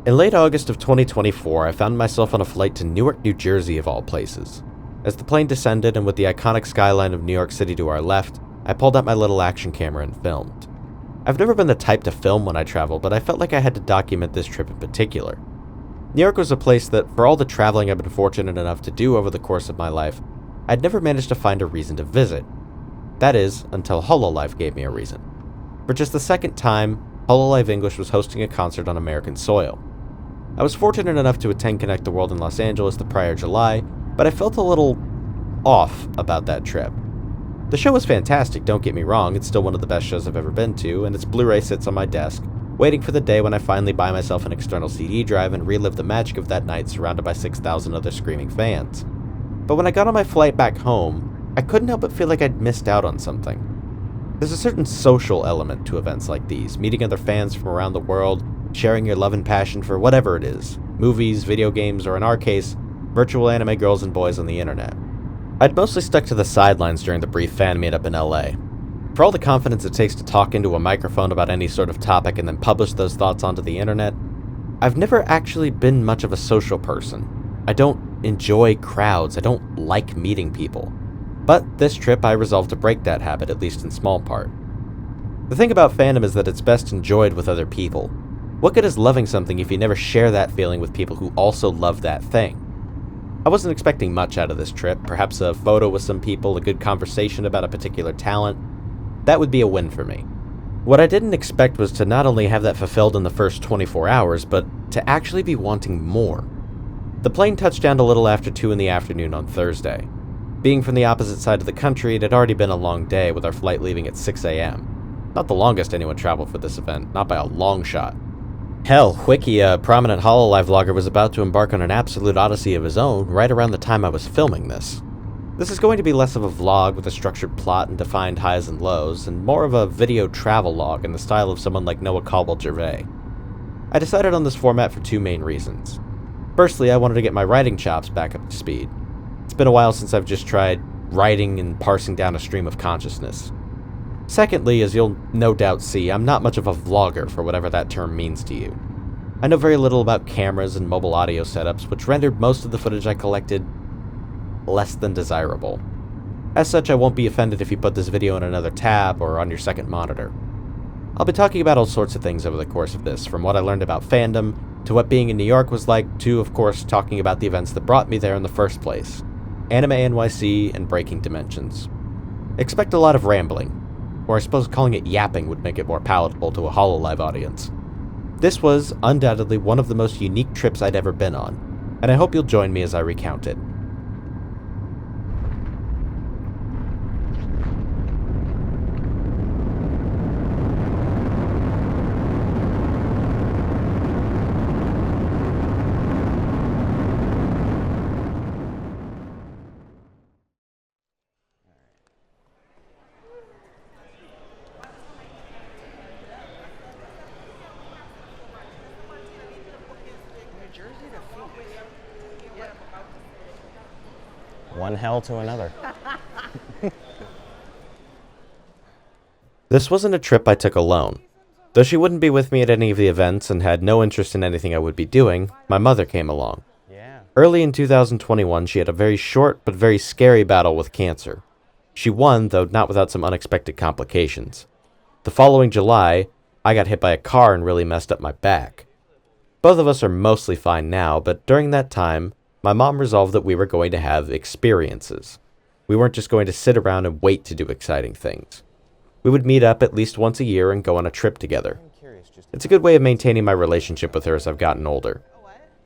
In late August of 2024, I found myself on a flight to Newark, New Jersey of all places. As the plane descended and with the iconic skyline of New York City to our left, I pulled out my little action camera and filmed. I've never been the type to film when I travel, but I felt like I had to document this trip in particular. New York was a place that, for all the traveling I've been fortunate enough to do over the course of my life, I'd never managed to find a reason to visit. That is, until Hololive gave me a reason. For just the second time, Hololive English was hosting a concert on American soil. I was fortunate enough to attend Connect the World in Los Angeles the prior July, but I felt a little off about that trip. The show was fantastic, don't get me wrong, it's still one of the best shows I've ever been to, and its Blu-ray sits on my desk, waiting for the day when I finally buy myself an external CD drive and relive the magic of that night surrounded by 6,000 other screaming fans. But when I got on my flight back home, I couldn't help but feel like I'd missed out on something. There's a certain social element to events like these, meeting other fans from around the world, sharing your love and passion for whatever it is, movies, video games, or in our case, virtual anime girls and boys on the internet. I'd mostly stuck to the sidelines during the brief fan meetup in LA. For all the confidence it takes to talk into a microphone about any sort of topic and then publish those thoughts onto the internet, I've never actually been much of a social person. I don't enjoy crowds, I don't like meeting people. But this trip I resolved to break that habit, at least in small part. The thing about fandom is that it's best enjoyed with other people. What good is loving something if you never share that feeling with people who also love that thing? I wasn't expecting much out of this trip, perhaps a photo with some people, a good conversation about a particular talent. That would be a win for me. What I didn't expect was to not only have that fulfilled in the first 24 hours, but to actually be wanting more. The plane touched down a little after 2 in the afternoon on Thursday. Being from the opposite side of the country, it had already been a long day with our flight leaving at 6 a.m. Not the longest anyone traveled for this event, not by a long shot. Hell, Wiki, a prominent Hololive vlogger, was about to embark on an absolute odyssey of his own right around the time I was filming this. This is going to be less of a vlog with a structured plot and defined highs and lows, and more of a video travelogue in the style of someone like Noah Caldwell-Gervais. I decided on this format for 2 main reasons. Firstly, I wanted to get my writing chops back up to speed. It's been a while since I've just tried writing and parsing down a stream of consciousness. Secondly, as you'll no doubt see, I'm not much of a vlogger for whatever that term means to you. I know very little about cameras and mobile audio setups, which rendered most of the footage I collected less than desirable. As such, I won't be offended if you put this video in another tab or on your second monitor. I'll be talking about all sorts of things over the course of this, from what I learned about fandom, to what being in New York was like, to, of course, talking about the events that brought me there in the first place. AnimeNYC and Breaking Dimensions. Expect a lot of rambling. Or I suppose calling it yapping would make it more palatable to a Hololive audience. This was, undoubtedly, one of the most unique trips I'd ever been on, and I hope you'll join me as I recount it. One hell to another. This wasn't a trip I took alone. Though she wouldn't be with me at any of the events and had no interest in anything I would be doing, my mother came along. Early in 2021, she had a very short but very scary battle with cancer. She won, though not without some unexpected complications. The following July, I got hit by a car and really messed up my back. Both of us are mostly fine now, but during that time, my mom resolved that we were going to have experiences. We weren't just going to sit around and wait to do exciting things. We would meet up at least once a year and go on a trip together. It's a good way of maintaining my relationship with her as I've gotten older.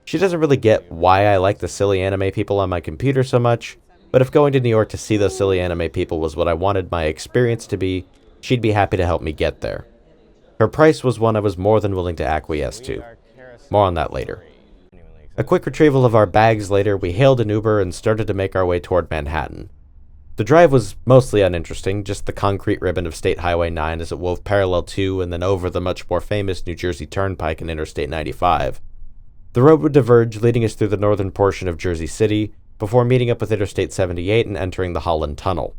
She doesn't really get why I like the silly anime people on my computer so much, but if going to New York to see those silly anime people was what I wanted my experience to be, she'd be happy to help me get there. Her price was one I was more than willing to acquiesce to. More on that later. A quick retrieval of our bags later, we hailed an Uber and started to make our way toward Manhattan. The drive was mostly uninteresting, just the concrete ribbon of State Highway 9 as it wove parallel to and then over the much more famous New Jersey Turnpike and Interstate 95. The road would diverge, leading us through the northern portion of Jersey City, before meeting up with Interstate 78 and entering the Holland Tunnel.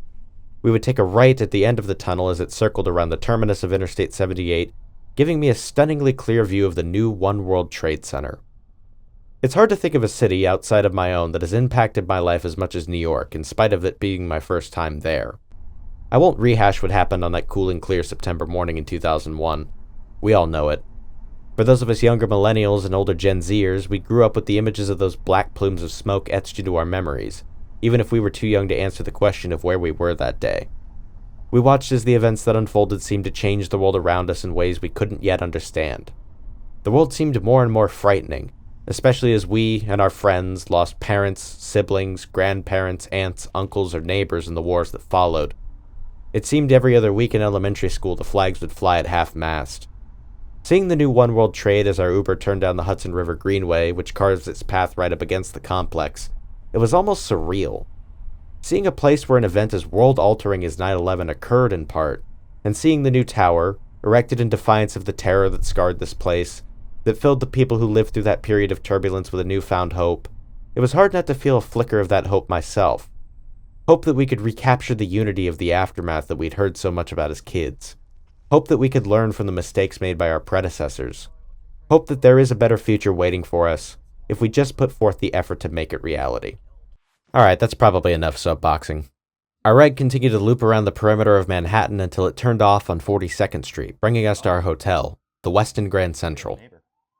We would take a right at the end of the tunnel as it circled around the terminus of Interstate 78, giving me a stunningly clear view of the new One World Trade Center. It's hard to think of a city outside of my own that has impacted my life as much as New York, in spite of it being my first time there. I won't rehash what happened on that cool and clear September morning in 2001. We all know it. For those of us younger millennials and older Gen Zers, we grew up with the images of those black plumes of smoke etched into our memories, even if we were too young to answer the question of where we were that day. We watched as the events that unfolded seemed to change the world around us in ways we couldn't yet understand. The world seemed more and more frightening, especially as we and our friends lost parents, siblings, grandparents, aunts, uncles, or neighbors in the wars that followed. It seemed every other week in elementary school the flags would fly at half-mast. Seeing the new One World Trade as our Uber turned down the Hudson River Greenway, which carves its path right up against the complex, it was almost surreal. Seeing a place where an event as world-altering as 9/11 occurred in part, and seeing the new tower, erected in defiance of the terror that scarred this place, that filled the people who lived through that period of turbulence with a newfound hope, it was hard not to feel a flicker of that hope myself. Hope that we could recapture the unity of the aftermath that we'd heard so much about as kids. Hope that we could learn from the mistakes made by our predecessors. Hope that there is a better future waiting for us, if we just put forth the effort to make it reality. Alright, that's probably enough soapboxing. Our ride continued to loop around the perimeter of Manhattan until it turned off on 42nd Street, bringing us to our hotel, the Westin Grand Central.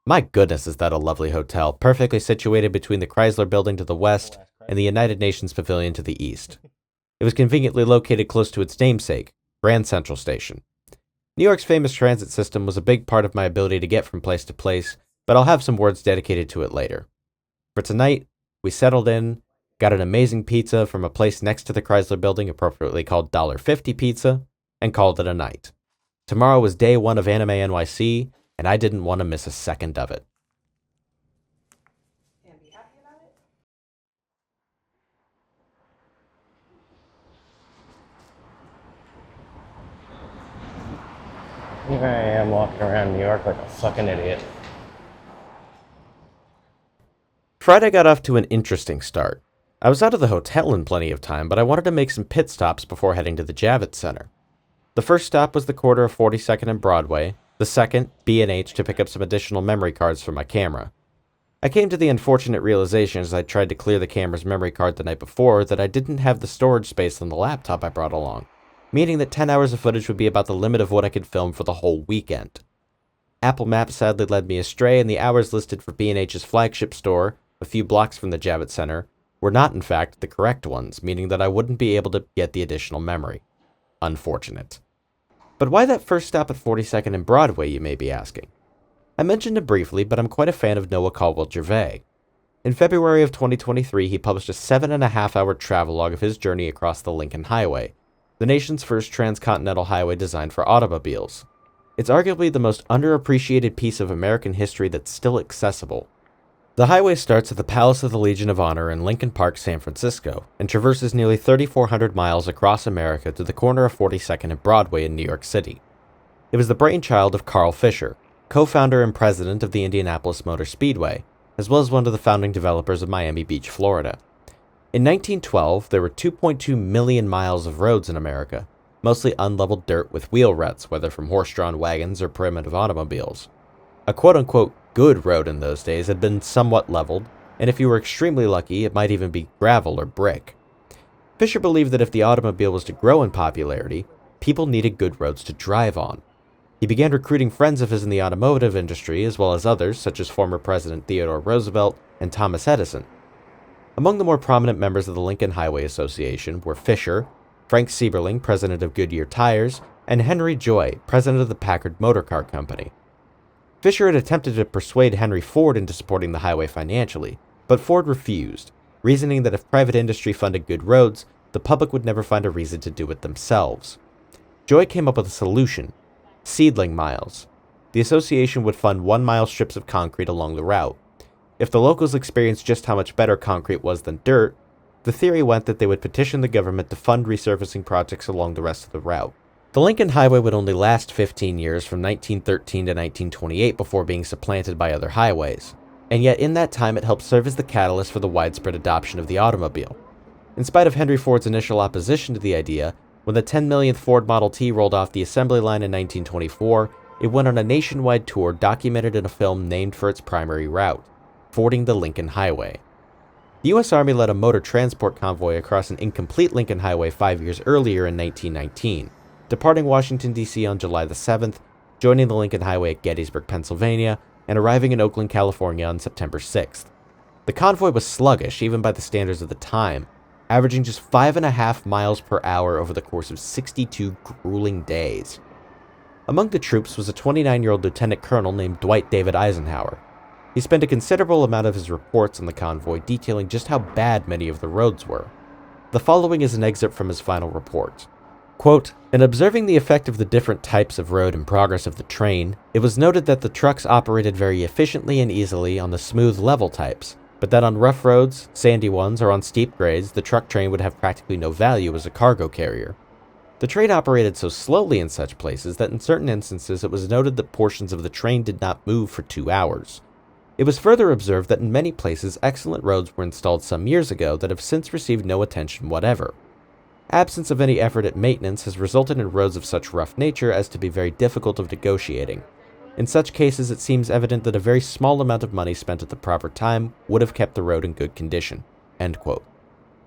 My goodness, is that a lovely hotel, perfectly situated between the Chrysler Building to the west and the United Nations Pavilion to the east. It was conveniently located close to its namesake, Grand Central Station. New York's famous transit system was a big part of my ability to get from place to place, but I'll have some words dedicated to it later. For tonight, we settled in, got an amazing pizza from a place next to the Chrysler Building, appropriately called $1.50 Pizza, and called it a night. Tomorrow was day one of AnimeNYC, and I didn't want to miss a second of it. Can't be happy about it. Here I am walking around New York like a fucking idiot. Friday got off to an interesting start. I was out of the hotel in plenty of time, but I wanted to make some pit stops before heading to the Javits Center. The first stop was the corner of 42nd and Broadway, the second, B&H, to pick up some additional memory cards for my camera. I came to the unfortunate realization as I tried to clear the camera's memory card the night before that I didn't have the storage space on the laptop I brought along, meaning that 10 hours of footage would be about the limit of what I could film for the whole weekend. Apple Maps sadly led me astray, and the hours listed for B&H's flagship store, a few blocks from the Javits Center, were not in fact the correct ones, meaning that I wouldn't be able to get the additional memory. Unfortunate. But why that first stop at 42nd and Broadway, you may be asking? I mentioned it briefly, but I'm quite a fan of Noah Caldwell-Gervais. In February of 2023, he published a 7.5-hour travelogue of his journey across the Lincoln Highway, the nation's first transcontinental highway designed for automobiles. It's arguably the most underappreciated piece of American history that's still accessible. The highway starts at the Palace of the Legion of Honor in Lincoln Park, San Francisco, and traverses nearly 3,400 miles across America to the corner of 42nd and Broadway in New York City. It was the brainchild of Carl Fisher, co-founder and president of the Indianapolis Motor Speedway, as well as one of the founding developers of Miami Beach, Florida. In 1912, there were 2.2 million miles of roads in America, mostly unleveled dirt with wheel ruts, whether from horse-drawn wagons or primitive automobiles. A quote-unquote good road in those days had been somewhat leveled, and if you were extremely lucky, it might even be gravel or brick. Fisher believed that if the automobile was to grow in popularity, people needed good roads to drive on. He began recruiting friends of his in the automotive industry, as well as others, such as former President Theodore Roosevelt and Thomas Edison. Among the more prominent members of the Lincoln Highway Association were Fisher, Frank Sieberling, president of Goodyear Tires, and Henry Joy, president of the Packard Motor Car Company. Fisher had attempted to persuade Henry Ford into supporting the highway financially, but Ford refused, reasoning that if private industry funded good roads, the public would never find a reason to do it themselves. Joy came up with a solution: seedling miles. The association would fund 1-mile strips of concrete along the route. If the locals experienced just how much better concrete was than dirt, the theory went that they would petition the government to fund resurfacing projects along the rest of the route. The Lincoln Highway would only last 15 years from 1913 to 1928 before being supplanted by other highways, and yet in that time it helped serve as the catalyst for the widespread adoption of the automobile. In spite of Henry Ford's initial opposition to the idea, when the 10 millionth Ford Model T rolled off the assembly line in 1924, It went on a nationwide tour documented in a film named for its primary route, fording the Lincoln Highway. The U.S. Army led a motor transport convoy across an incomplete Lincoln Highway 5 years earlier in 1919, departing Washington, D.C. on July the 7th, joining the Lincoln Highway at Gettysburg, Pennsylvania, and arriving in Oakland, California on September 6th. The convoy was sluggish, even by the standards of the time, averaging just 5.5 miles per hour over the course of 62 grueling days. Among the troops was a 29-year-old lieutenant colonel named Dwight David Eisenhower. He spent a considerable amount of his reports on the convoy detailing just how bad many of the roads were. The following is an excerpt from his final report. Quote, "In observing the effect of the different types of road and progress of the train, it was noted that the trucks operated very efficiently and easily on the smooth level types, but that on rough roads, sandy ones, or on steep grades, the truck train would have practically no value as a cargo carrier. The train operated so slowly in such places that in certain instances it was noted that portions of the train did not move for 2 hours. It was further observed that in many places excellent roads were installed some years ago that have since received no attention whatever. Absence of any effort at maintenance has resulted in roads of such rough nature as to be very difficult of negotiating. In such cases, it seems evident that a very small amount of money spent at the proper time would have kept the road in good condition." End quote.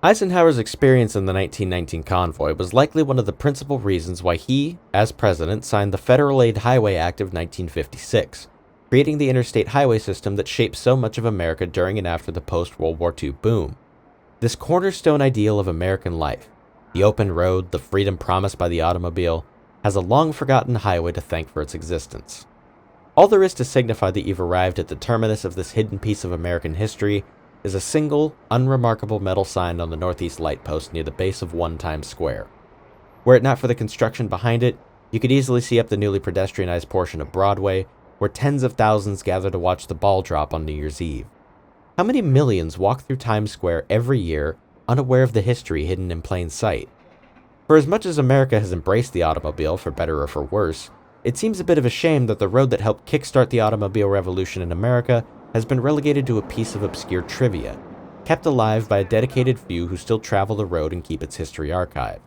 Eisenhower's experience in the 1919 convoy was likely one of the principal reasons why he, as president, signed the Federal Aid Highway Act of 1956, creating the interstate highway system that shaped so much of America during and after the post-World War II boom. This cornerstone ideal of American life, the open road, the freedom promised by the automobile, has a long-forgotten highway to thank for its existence. All there is to signify that you've arrived at the terminus of this hidden piece of American history is a single, unremarkable metal sign on the northeast light post near the base of One Times Square. Were it not for the construction behind it, you could easily see up the newly pedestrianized portion of Broadway, where tens of thousands gather to watch the ball drop on New Year's Eve. How many millions walk through Times Square every year, unaware of the history hidden in plain sight? For as much as America has embraced the automobile, for better or for worse, it seems a bit of a shame that the road that helped kickstart the automobile revolution in America has been relegated to a piece of obscure trivia, kept alive by a dedicated few who still travel the road and keep its history archived.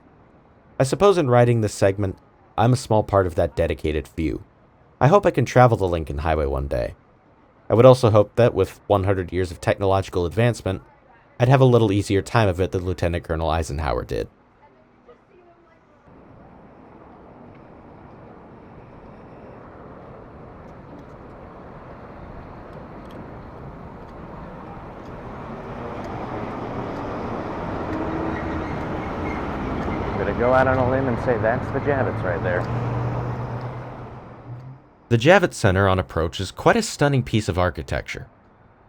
I suppose in writing this segment, I'm a small part of that dedicated few. I hope I can travel the Lincoln Highway one day. I would also hope that with 100 years of technological advancement, I'd have a little easier time of it than Lieutenant Colonel Eisenhower did. I'm gonna go out on a limb and say that's the Javits right there. The Javits Center on approach is quite a stunning piece of architecture.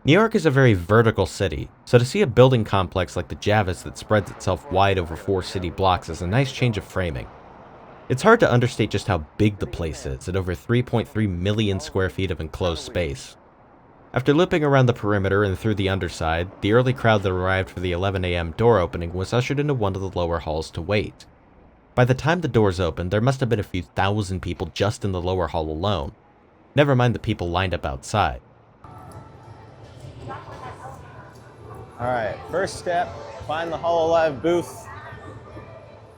New York is a very vertical city, so to see a building complex like the Javits that spreads itself wide over 4 city blocks is a nice change of framing. It's hard to understate just how big the place is at over 3.3 million square feet of enclosed space. After looping around the perimeter and through the underside, the early crowd that arrived for the 11 a.m. door opening was ushered into one of the lower halls to wait. By the time the doors opened, there must have been a few thousand people just in the lower hall alone. Never mind the people lined up outside. Alright, first step, find the Hololive booth,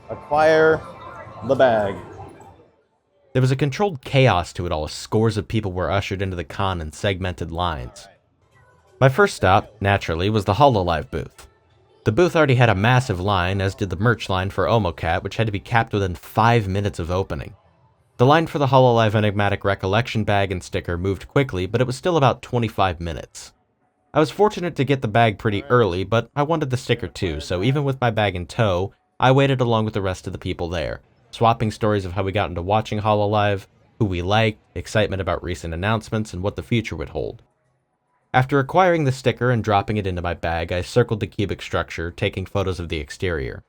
acquire the bag. There was a controlled chaos to it all as scores of people were ushered into the con in segmented lines. My first stop, naturally, was the Hololive booth. The booth already had a massive line, as did the merch line for OmoCat, which had to be capped within 5 minutes of opening. The line for the Hololive Enigmatic Recollection bag and sticker moved quickly, but it was still about 25 minutes. I was fortunate to get the bag pretty early, but I wanted the sticker too, so even with my bag in tow, I waited along with the rest of the people there, swapping stories of how we got into watching Hololive, who we liked, excitement about recent announcements, and what the future would hold. After acquiring the sticker and dropping it into my bag, I circled the cubic structure, taking photos of the exterior.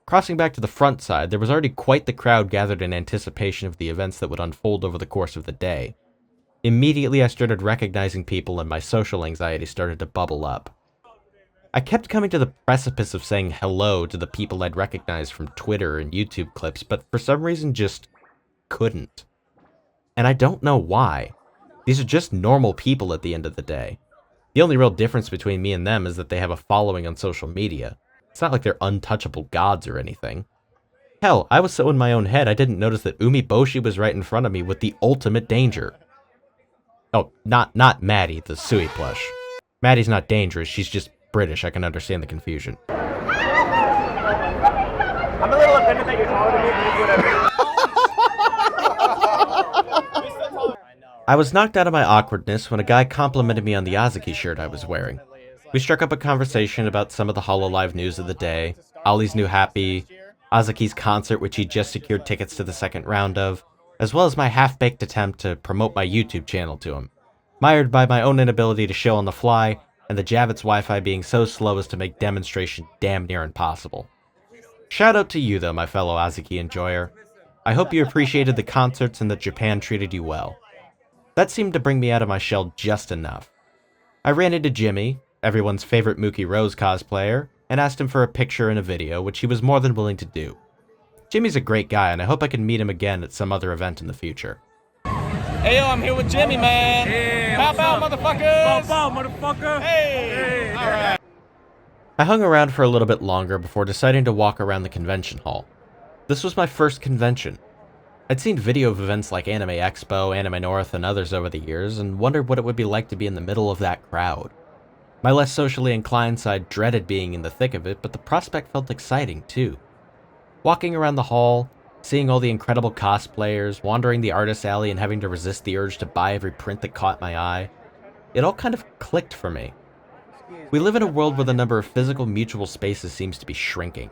Crossing back to the front side, there was already quite the crowd gathered in anticipation of the events that would unfold over the course of the day. Immediately I started recognizing people and my social anxiety started to bubble up. I kept coming to the precipice of saying hello to the people I'd recognized from Twitter and YouTube clips, but for some reason just couldn't. And I don't know why. These are just normal people at the end of the day. The only real difference between me and them is that they have a following on social media. It's not like they're untouchable gods or anything. Hell, I was so in my own head I didn't notice that Umeboshi was right in front of me with the ultimate danger. Oh, not Maddie, the Sui plush. Maddie's not dangerous, she's just British, I can understand the confusion. I'm a little offended that you're taller than me, but it's whatever. I was knocked out of my awkwardness when a guy complimented me on the Azuki shirt I was wearing. We struck up a conversation about some of the Hololive news of the day, Ollie's new happy, Azuki's concert which he just secured tickets to the second round of, as well as my half-baked attempt to promote my YouTube channel to him, mired by my own inability to show on the fly, and the Javits Wi-Fi being so slow as to make demonstration damn near impossible. Shout out to you though, my fellow Azuki enjoyer. I hope you appreciated the concerts and that Japan treated you well. That seemed to bring me out of my shell just enough. I ran into Jimmy, everyone's favorite Mookie Rose cosplayer, and asked him for a picture and a video, which he was more than willing to do. Jimmy's a great guy, and I hope I can meet him again at some other event in the future. Hey yo, I'm here with Jimmy, man. Hey, Bow bow, motherfuckers. Bow, motherfucker. Hey. All right. I hung around for a little bit longer before deciding to walk around the convention hall. This was my first convention. I'd seen video of events like Anime Expo, Anime North, and others over the years, and wondered what it would be like to be in the middle of that crowd. My less socially inclined side dreaded being in the thick of it, but the prospect felt exciting too. Walking around the hall, seeing all the incredible cosplayers, wandering the artist alley and having to resist the urge to buy every print that caught my eye, it all kind of clicked for me. We live in a world where the number of physical mutual spaces seems to be shrinking.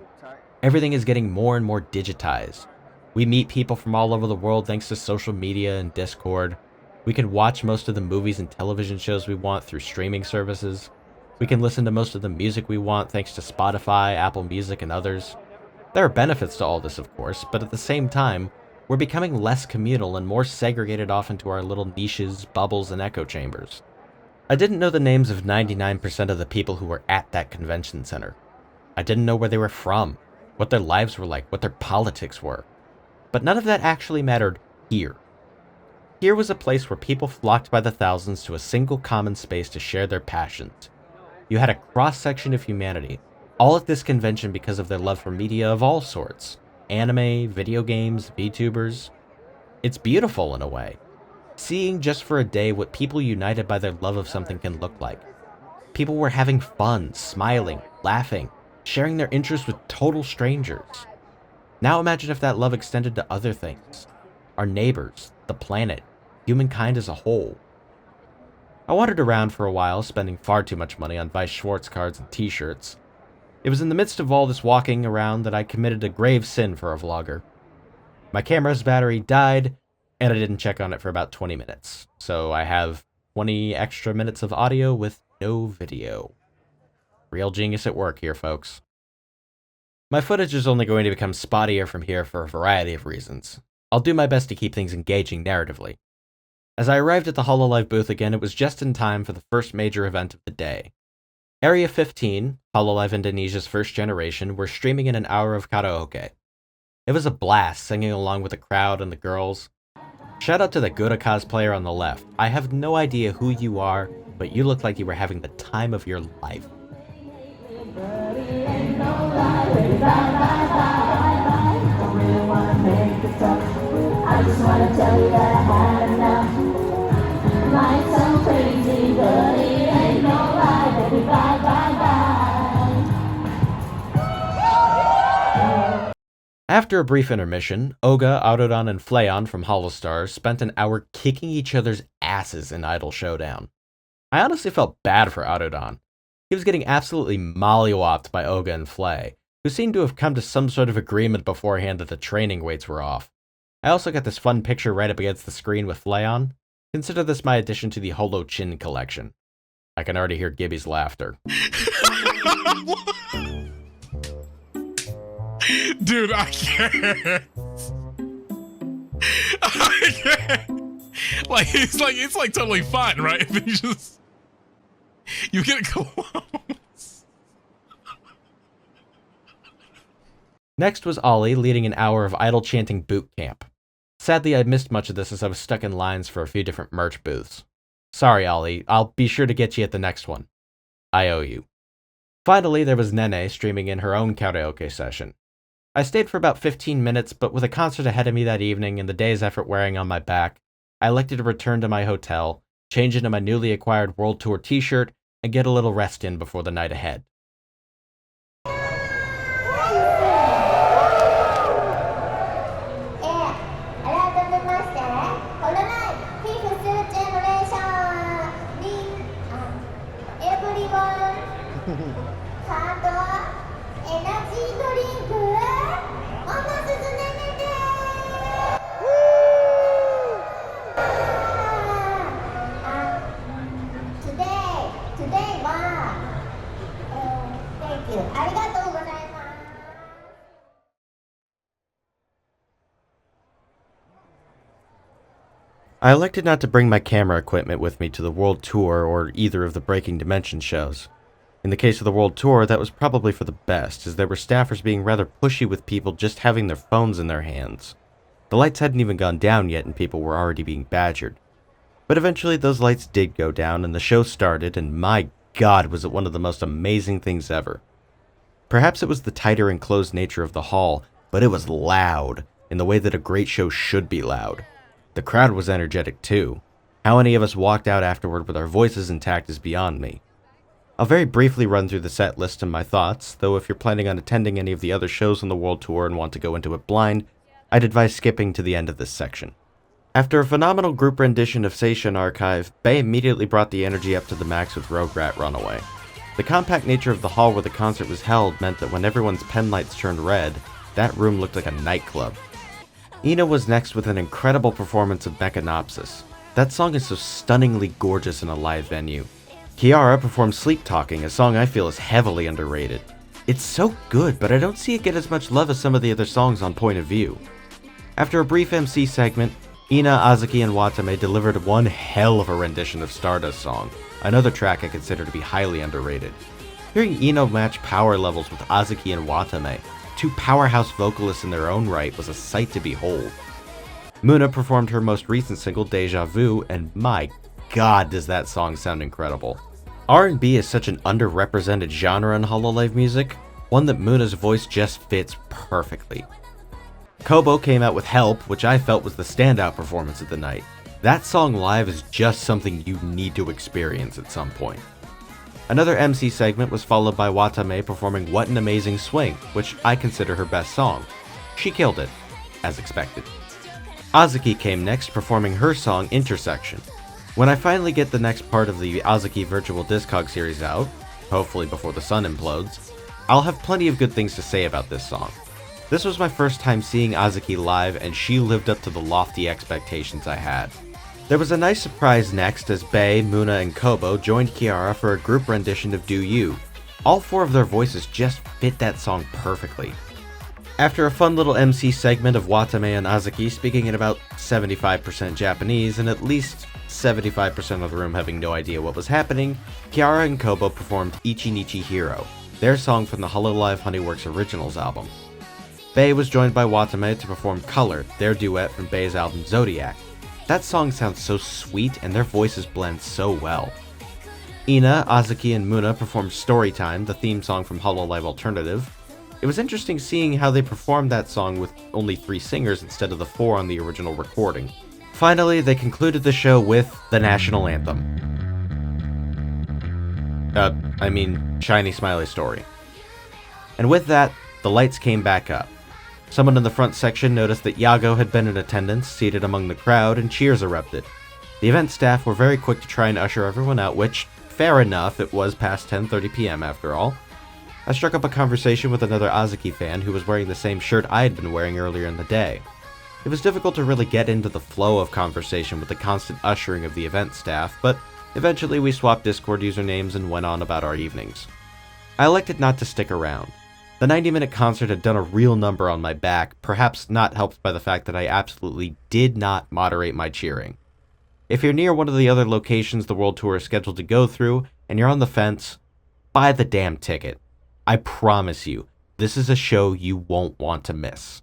Everything is getting more and more digitized. We meet people from all over the world thanks to social media and Discord. We can watch most of the movies and television shows we want through streaming services. We can listen to most of the music we want thanks to Spotify, Apple Music, and others. There are benefits to all this, of course, but at the same time, we're becoming less communal and more segregated off into our little niches, bubbles, and echo chambers. I didn't know the names of 99% of the people who were at that convention center. I didn't know where they were from, what their lives were like, what their politics were. But none of that actually mattered here. Here was a place where people flocked by the thousands to a single common space to share their passions. You had a cross-section of humanity, all at this convention because of their love for media of all sorts. Anime, video games, VTubers. It's beautiful in a way. Seeing just for a day what people united by their love of something can look like. People were having fun, smiling, laughing, sharing their interests with total strangers. Now imagine if that love extended to other things. Our neighbors, the planet, humankind as a whole. I wandered around for a while, spending far too much money on Vice Schwartz cards and t-shirts. It was in the midst of all this walking around that I committed a grave sin for a vlogger. My camera's battery died, and I didn't check on it for about 20 minutes. So I have 20 extra minutes of audio with no video. Real genius at work here, folks. My footage is only going to become spottier from here for a variety of reasons. I'll do my best to keep things engaging narratively. As I arrived at the Hololive booth again, it was just in time for the first major event of the day. Area 15, Hololive Indonesia's first generation, were streaming in an hour of karaoke. It was a blast singing along with the crowd and the girls. Shout out to the Gura cosplayer on the left. I have no idea who you are, but you look like you were having the time of your life. I just wanna tell you that I had enough. Might sound crazy, but it ain't no lie, baby, bye, bye, bye. After a brief intermission, Oga, Autodon, and Flayon from Holostar spent an hour kicking each other's asses in Idol Showdown. I honestly felt bad for Autodon. He was getting absolutely mollywopped by Oga and Flay, who seemed to have come to some sort of agreement beforehand that the training weights were off. I also got this fun picture right up against the screen with Flayon. Consider this my addition to the Holo Chin collection. I can already hear Gibby's laughter. Dude, I can't. I can't. Like, it's like totally fine, right? If you just, you get close. Next was Ollie leading an hour of idol chanting boot camp. Sadly, I missed much of this as I was stuck in lines for a few different merch booths. Sorry, Ollie, I'll be sure to get you at the next one. I owe you. Finally, there was Nene streaming in her own karaoke session. I stayed for about 15 minutes, but with a concert ahead of me that evening and the day's effort wearing on my back, I elected to return to my hotel, change into my newly acquired World Tour t-shirt, and get a little rest in before the night ahead. I elected not to bring my camera equipment with me to the World Tour or either of the Breaking Dimension shows. In the case of the World Tour, that was probably for the best, as there were staffers being rather pushy with people just having their phones in their hands. The lights hadn't even gone down yet and people were already being badgered. But eventually those lights did go down and the show started, and my god was it one of the most amazing things ever. Perhaps it was the tighter enclosed nature of the hall, but it was loud, in the way that a great show should be loud. The crowd was energetic too. How many of us walked out afterward with our voices intact is beyond me. I'll very briefly run through the set list and my thoughts, though if you're planning on attending any of the other shows on the World Tour and want to go into it blind, I'd advise skipping to the end of this section. After a phenomenal group rendition of Seishun Archive, Bae immediately brought the energy up to the max with Rograt Runaway. The compact nature of the hall where the concert was held meant that when everyone's pen lights turned red, that room looked like a nightclub. Ina was next with an incredible performance of Mechanopsis. That song is so stunningly gorgeous in a live venue. Kiara performed Sleep Talking, a song I feel is heavily underrated. It's so good, but I don't see it get as much love as some of the other songs on Point of View. After a brief MC segment, Ina, Azuki, and Watame delivered one hell of a rendition of Stardust Song, another track I consider to be highly underrated. Hearing Ina match power levels with Azuki and Watame, two powerhouse vocalists in their own right, was a sight to behold. Muna performed her most recent single, Deja Vu, and my god does that song sound incredible. R&B is such an underrepresented genre in Hololive music, one that Muna's voice just fits perfectly. Kobo came out with Help, which I felt was the standout performance of the night. That song live is just something you need to experience at some point. Another MC segment was followed by Watame performing What an Amazing Swing, which I consider her best song. She killed it, as expected. Azuki came next, performing her song Intersection. When I finally get the next part of the Azuki Virtual Discog series out, hopefully before the sun implodes, I'll have plenty of good things to say about this song. This was my first time seeing Azuki live, and she lived up to the lofty expectations I had. There was a nice surprise next as Bae, Muna, and Kobo joined Kiara for a group rendition of Do You. All four of their voices just fit that song perfectly. After a fun little MC segment of Watame and Azuki speaking in about 75% Japanese and at least 75% of the room having no idea what was happening, Kiara and Kobo performed Ichi Nichi Hero, their song from the Hololive Honeyworks Originals album. Bae was joined by Watame to perform Color, their duet from Bae's album Zodiac. That song sounds so sweet and their voices blend so well. Ina, Azuki, and Muna performed Storytime, the theme song from Hololive Alternative. It was interesting seeing how they performed that song with only 3 singers instead of the 4 on the original recording. Finally, they concluded the show with the national anthem. Shiny Smiley Story. And with that, the lights came back up. Someone in the front section noticed that Yago had been in attendance, seated among the crowd, and cheers erupted. The event staff were very quick to try and usher everyone out, which, fair enough, it was past 10:30 p.m. after all. I struck up a conversation with another Azuki fan who was wearing the same shirt I had been wearing earlier in the day. It was difficult to really get into the flow of conversation with the constant ushering of the event staff, but eventually we swapped Discord usernames and went on about our evenings. I elected not to stick around. The 90-minute concert had done a real number on my back, perhaps not helped by the fact that I absolutely did not moderate my cheering. If you're near one of the other locations the World Tour is scheduled to go through, and you're on the fence, buy the damn ticket. I promise you, this is a show you won't want to miss.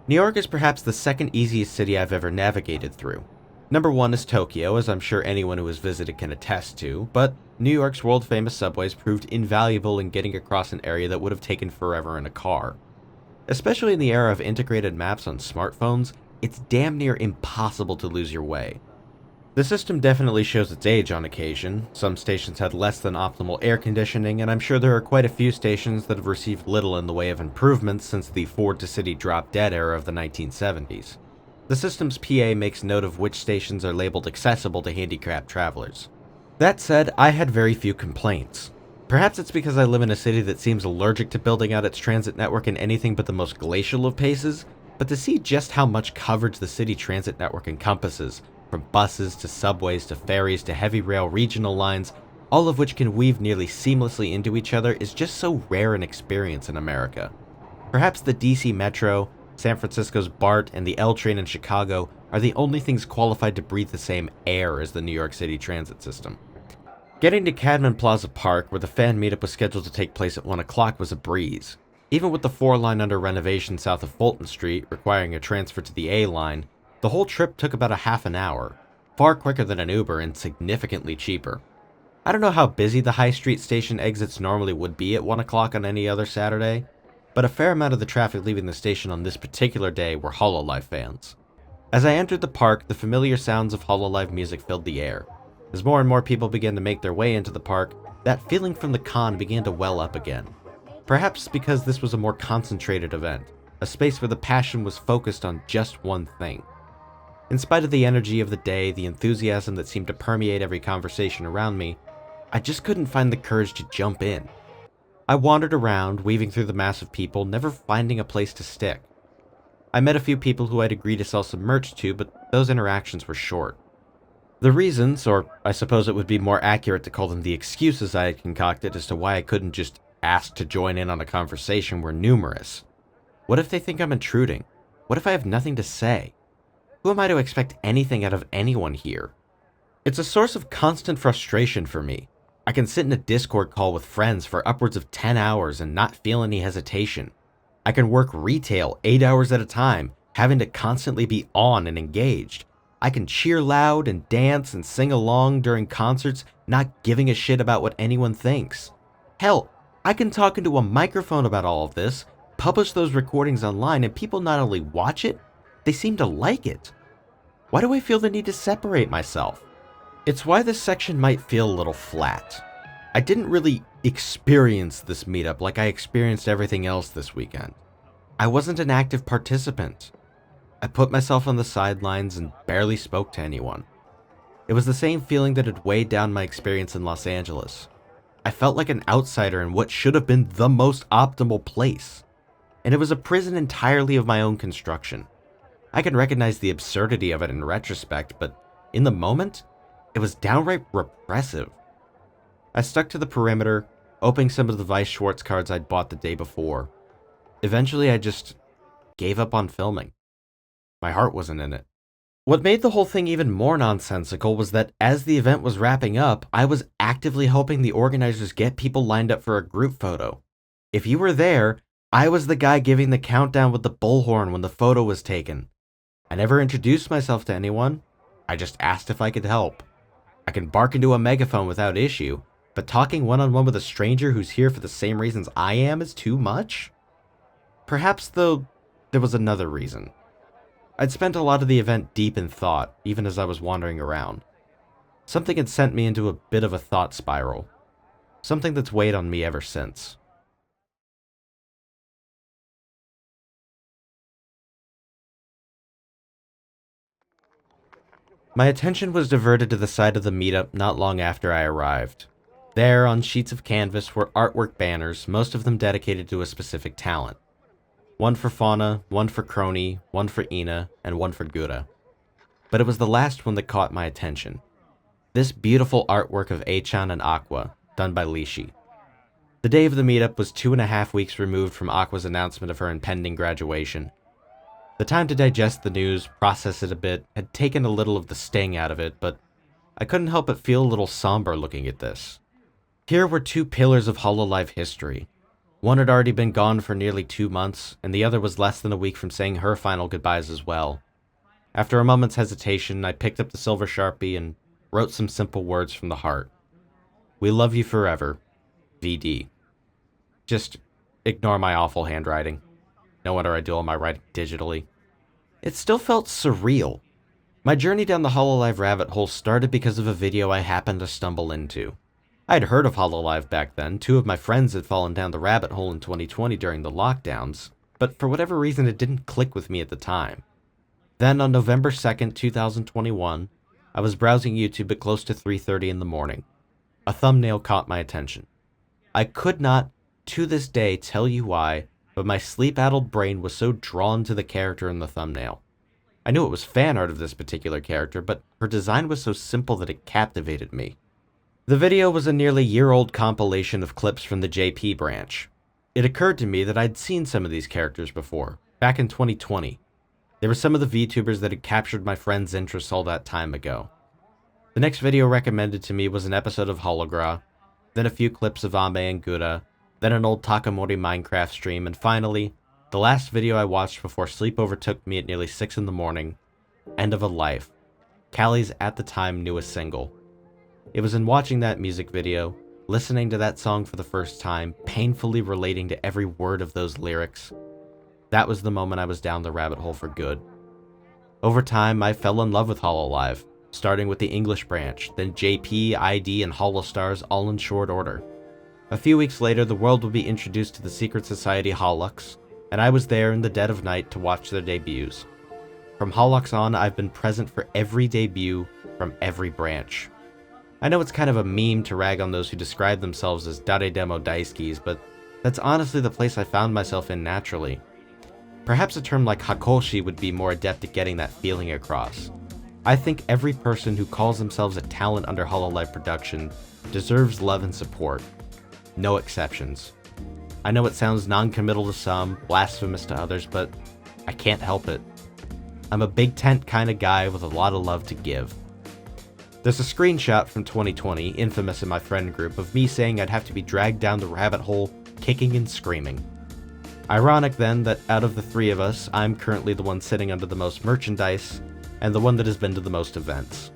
New York is perhaps the second easiest city I've ever navigated through. Number 1 is Tokyo, as I'm sure anyone who has visited can attest to, but New York's world-famous subways proved invaluable in getting across an area that would have taken forever in a car. Especially in the era of integrated maps on smartphones, it's damn near impossible to lose your way. The system definitely shows its age on occasion. Some stations had less than optimal air conditioning, and I'm sure there are quite a few stations that have received little in the way of improvements since the Ford to City drop-dead era of the 1970s. The system's PA makes note of which stations are labeled accessible to handicapped travelers. That said, I had very few complaints. Perhaps it's because I live in a city that seems allergic to building out its transit network in anything but the most glacial of paces, but to see just how much coverage the city transit network encompasses, from buses to subways to ferries to heavy rail regional lines, all of which can weave nearly seamlessly into each other, is just so rare an experience in America. Perhaps the DC Metro, San Francisco's BART, and the L train in Chicago are the only things qualified to breathe the same air as the New York City transit system. Getting to Cadman Plaza Park, where the fan meetup was scheduled to take place at 1 o'clock, was a breeze. Even with the 4-line under renovation south of Fulton Street, requiring a transfer to the A line, the whole trip took about a half an hour, far quicker than an Uber and significantly cheaper. I don't know how busy the High Street station exits normally would be at 1 o'clock on any other Saturday, but a fair amount of the traffic leaving the station on this particular day were Hololive fans. As I entered the park, the familiar sounds of Hololive music filled the air. As more and more people began to make their way into the park, that feeling from the con began to well up again. Perhaps because this was a more concentrated event, a space where the passion was focused on just one thing. In spite of the energy of the day, the enthusiasm that seemed to permeate every conversation around me, I just couldn't find the courage to jump in. I wandered around, weaving through the mass of people, never finding a place to stick. I met a few people who I'd agreed to sell some merch to, but those interactions were short. The reasons, or I suppose it would be more accurate to call them the excuses I had concocted as to why I couldn't just ask to join in on a conversation, were numerous. What if they think I'm intruding? What if I have nothing to say? Who am I to expect anything out of anyone here? It's a source of constant frustration for me. I can sit in a Discord call with friends for upwards of 10 hours and not feel any hesitation. I can work retail 8 hours at a time, having to constantly be on and engaged. I can cheer loud and dance and sing along during concerts, not giving a shit about what anyone thinks. Hell, I can talk into a microphone about all of this, publish those recordings online, and people not only watch it, they seem to like it. Why do I feel the need to separate myself? It's why this section might feel a little flat. I didn't really experience this meetup like I experienced everything else this weekend. I wasn't an active participant. I put myself on the sidelines and barely spoke to anyone. It was the same feeling that had weighed down my experience in Los Angeles. I felt like an outsider in what should have been the most optimal place. And it was a prison entirely of my own construction. I can recognize the absurdity of it in retrospect, but in the moment, it was downright repressive. I stuck to the perimeter, opening some of the Vice Schwartz cards I'd bought the day before. Eventually, I just gave up on filming. My heart wasn't in it. What made the whole thing even more nonsensical was that as the event was wrapping up, I was actively hoping the organizers get people lined up for a group photo. If you were there, I was the guy giving the countdown with the bullhorn when the photo was taken. I never introduced myself to anyone. I just asked if I could help. I can bark into a megaphone without issue, but talking one-on-one with a stranger who's here for the same reasons I am is too much? Perhaps, though, there was another reason. I'd spent a lot of the event deep in thought, even as I was wandering around. Something had sent me into a bit of a thought spiral. Something that's weighed on me ever since. My attention was diverted to the side of the meetup not long after I arrived. There, on sheets of canvas, were artwork banners, most of them dedicated to a specific talent. One for Fauna, one for Crony, one for Ina, and one for Gura. But it was the last one that caught my attention. This beautiful artwork of Achan and Aqua, done by Lishi. The day of the meetup was 2.5 weeks removed from Aqua's announcement of her impending graduation. The time to digest the news, process it a bit, had taken a little of the sting out of it, but I couldn't help but feel a little somber looking at this. Here were two pillars of Hololive history. One had already been gone for nearly 2 months, and the other was less than a week from saying her final goodbyes as well. After a moment's hesitation, I picked up the silver Sharpie and wrote some simple words from the heart. We love you forever, VD. Just ignore my awful handwriting. No wonder I do all my writing digitally. It still felt surreal. My journey down the Hololive rabbit hole started because of a video I happened to stumble into. I'd heard of Hololive back then. 2 of my friends had fallen down the rabbit hole in 2020 during the lockdowns, but for whatever reason it didn't click with me at the time. Then on November 2nd, 2021, I was browsing YouTube at close to 3:30 in the morning. A thumbnail caught my attention. I could not, to this day, tell you why, but my sleep-addled brain was so drawn to the character in the thumbnail. I knew it was fan art of this particular character, but her design was so simple that it captivated me. The video was a nearly year-old compilation of clips from the JP branch. It occurred to me that I'd seen some of these characters before, back in 2020. They were some of the VTubers that had captured my friend's interest all that time ago. The next video recommended to me was an episode of Hologra, then a few clips of Ame and Gura, then an old Takamori Minecraft stream, and finally, the last video I watched before sleep overtook me at nearly 6 in the morning, End of a Life, Callie's at the time newest single. It was in watching that music video, listening to that song for the first time, painfully relating to every word of those lyrics. That was the moment I was down the rabbit hole for good. Over time, I fell in love with Hololive, starting with the English branch, then JP, ID, and Holostars all in short order. A few weeks later, the world would be introduced to the secret society Holux, and I was there in the dead of night to watch their debuts. From Holux on, I've been present for every debut from every branch. I know it's kind of a meme to rag on those who describe themselves as Daredemo Daisuke's, but that's honestly the place I found myself in naturally. Perhaps a term like Hakoshi would be more adept at getting that feeling across. I think every person who calls themselves a talent under Hololive production deserves love and support. No exceptions. I know it sounds non-committal to some, blasphemous to others, but I can't help it. I'm a big tent kind of guy with a lot of love to give. There's a screenshot from 2020, infamous in my friend group, of me saying I'd have to be dragged down the rabbit hole, kicking and screaming. Ironic then that out of the 3 of us, I'm currently the one sitting under the most merchandise, and the one that has been to the most events.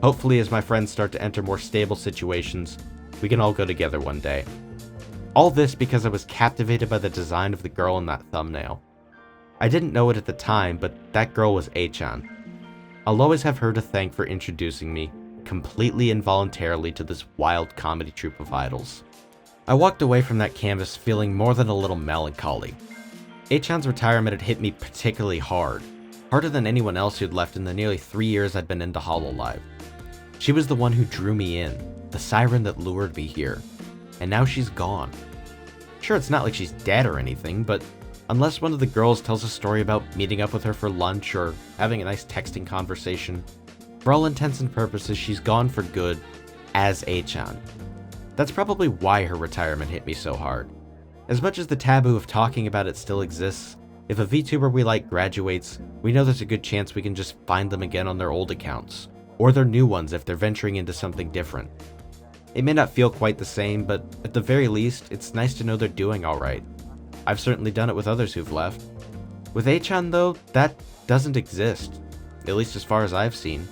Hopefully as my friends start to enter more stable situations, we can all go together one day. All this because I was captivated by the design of the girl in that thumbnail. I didn't know it at the time, but that girl was A-chan. I'll always have her to thank for introducing me, completely involuntarily, to this wild comedy troupe of idols. I walked away from that canvas feeling more than a little melancholy. A-chan's retirement had hit me particularly hard, harder than anyone else who'd left in the nearly 3 years I'd been into Hololive. She was the one who drew me in, the siren that lured me here. And now she's gone. Sure, it's not like she's dead or anything, but unless one of the girls tells a story about meeting up with her for lunch or having a nice texting conversation, for all intents and purposes, she's gone for good as A-chan. That's probably why her retirement hit me so hard. As much as the taboo of talking about it still exists, if a VTuber we like graduates, we know there's a good chance we can just find them again on their old accounts, or their new ones if they're venturing into something different. It may not feel quite the same, but at the very least, it's nice to know they're doing alright. I've certainly done it with others who've left. With A-chan though, that doesn't exist, at least as far as I've seen.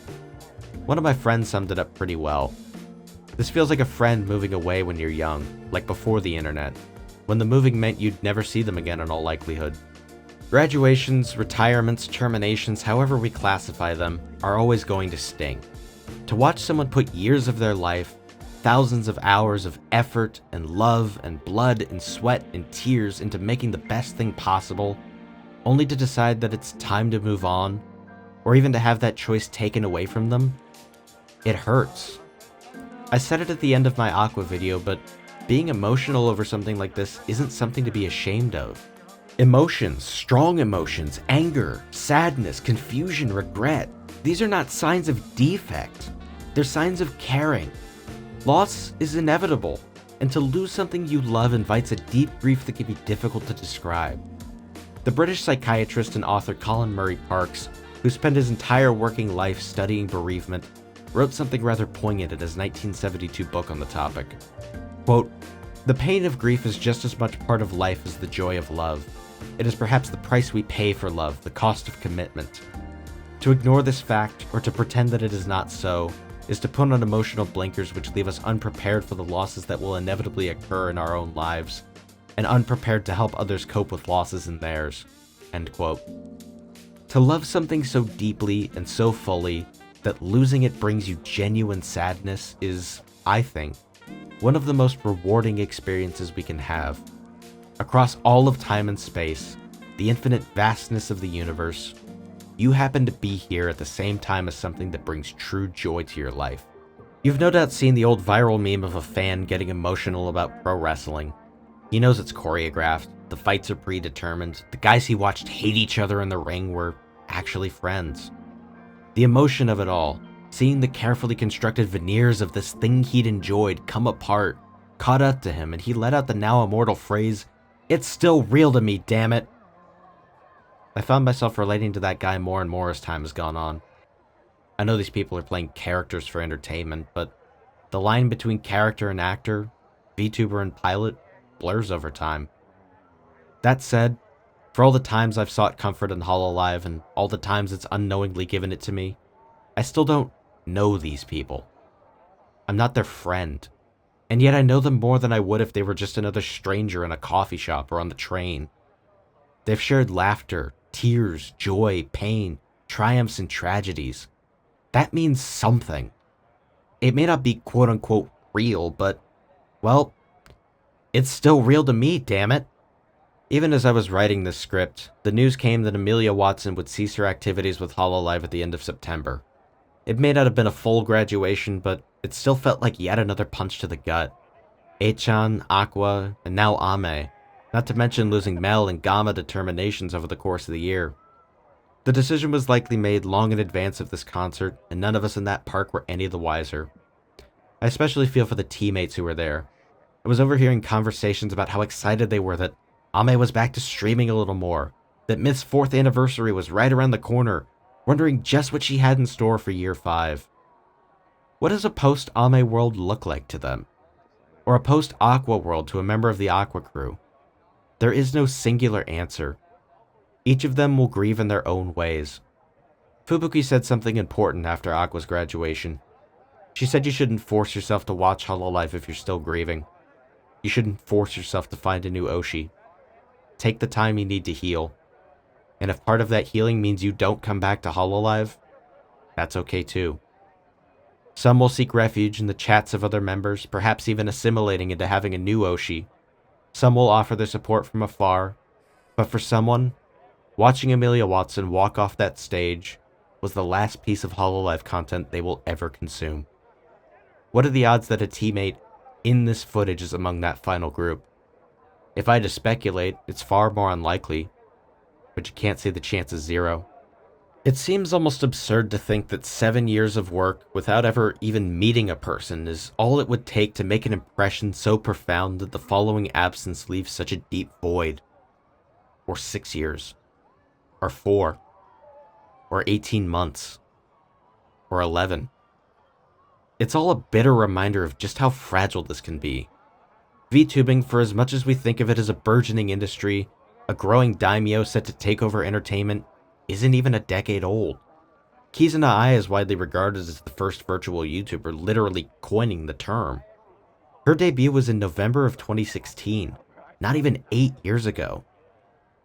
One of my friends summed it up pretty well. This feels like a friend moving away when you're young, like before the internet, when the moving meant you'd never see them again in all likelihood. Graduations, retirements, terminations, however we classify them, are always going to sting. To watch someone put years of their life, thousands of hours of effort and love and blood and sweat and tears into making the best thing possible, only to decide that it's time to move on, or even to have that choice taken away from them, it hurts. I said it at the end of my Aqua video, but being emotional over something like this isn't something to be ashamed of. Emotions, strong emotions, anger, sadness, confusion, regret, these are not signs of defect. They're signs of caring. Loss is inevitable, and to lose something you love invites a deep grief that can be difficult to describe. The British psychiatrist and author Colin Murray Parkes, who spent his entire working life studying bereavement, wrote something rather poignant in his 1972 book on the topic. Quote, "The pain of grief is just as much part of life as the joy of love. It is perhaps the price we pay for love, the cost of commitment. To ignore this fact, or to pretend that it is not so, is to put on emotional blinkers which leave us unprepared for the losses that will inevitably occur in our own lives, and unprepared to help others cope with losses in theirs." End quote. To love something so deeply and so fully that losing it brings you genuine sadness is, I think, one of the most rewarding experiences we can have. Across all of time and space, the infinite vastness of the universe, you happen to be here at the same time as something that brings true joy to your life. You've no doubt seen the old viral meme of a fan getting emotional about pro wrestling. He knows it's choreographed, the fights are predetermined, the guys he watched hate each other in the ring were actually friends. The emotion of it all, seeing the carefully constructed veneers of this thing he'd enjoyed come apart, caught up to him, and he let out the now immortal phrase, "It's still real to me, damn it." I found myself relating to that guy more and more as time has gone on. I know these people are playing characters for entertainment, but the line between character and actor, VTuber and pilot, blurs over time. That said, for all the times I've sought comfort in Hololive and all the times it's unknowingly given it to me, I still don't know these people. I'm not their friend, and yet I know them more than I would if they were just another stranger in a coffee shop or on the train. They've shared laughter, tears, joy, pain, triumphs, and tragedies. That means something. It may not be quote-unquote real, but, well, it's still real to me, damn it. Even as I was writing this script, the news came that Amelia Watson would cease her activities with Hololive at the end of September. It may not have been a full graduation, but it still felt like yet another punch to the gut. Eichan, Aqua, and now Ame, not to mention losing Mel and Gamma determinations over the course of the year. The decision was likely made long in advance of this concert, and none of us in that park were any the wiser. I especially feel for the teammates who were there. I was overhearing conversations about how excited they were that Ame was back to streaming a little more, that Myth's 4th anniversary was right around the corner, wondering just what she had in store for year 5. What does a post-Ame world look like to them? Or a post-Aqua world to a member of the Aqua crew? There is no singular answer. Each of them will grieve in their own ways. Fubuki said something important after Aqua's graduation. She said you shouldn't force yourself to watch Hololive if you're still grieving. You shouldn't force yourself to find a new Oshi. Take the time you need to heal. And if part of that healing means you don't come back to Hololive, that's okay too. Some will seek refuge in the chats of other members, perhaps even assimilating into having a new Oshi. Some will offer their support from afar, but for someone, watching Amelia Watson walk off that stage was the last piece of Hololive content they will ever consume. What are the odds that a teammate in this footage is among that final group? If I had to speculate, it's far more unlikely, but you can't say the chance is zero. It seems almost absurd to think that 7 years of work without ever even meeting a person is all it would take to make an impression so profound that the following absence leaves such a deep void. Or 6 years. Or 4. Or 18 months. Or 11. It's all a bitter reminder of just how fragile this can be. VTubing, for as much as we think of it as a burgeoning industry, a growing daimyo set to take over entertainment, isn't even a decade old. Kizuna Ai is widely regarded as the first virtual YouTuber, literally coining the term. Her debut was in November of 2016, not even 8 years ago.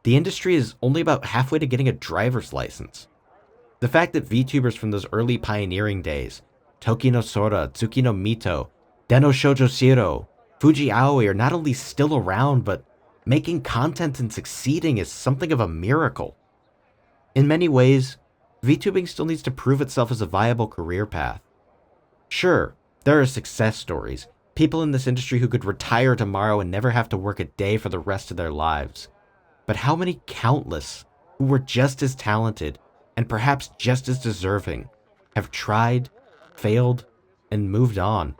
The industry is only about halfway to getting a driver's license. The fact that VTubers from those early pioneering days, Toki no Sora, Tsuki no Mito, Denno Shoujo Shiro, Fuji Aoi are not only still around, but making content and succeeding is something of a miracle. In many ways, VTubing still needs to prove itself as a viable career path. Sure, there are success stories, people in this industry who could retire tomorrow and never have to work a day for the rest of their lives. But how many countless who were just as talented, and perhaps just as deserving, have tried, failed, and moved on?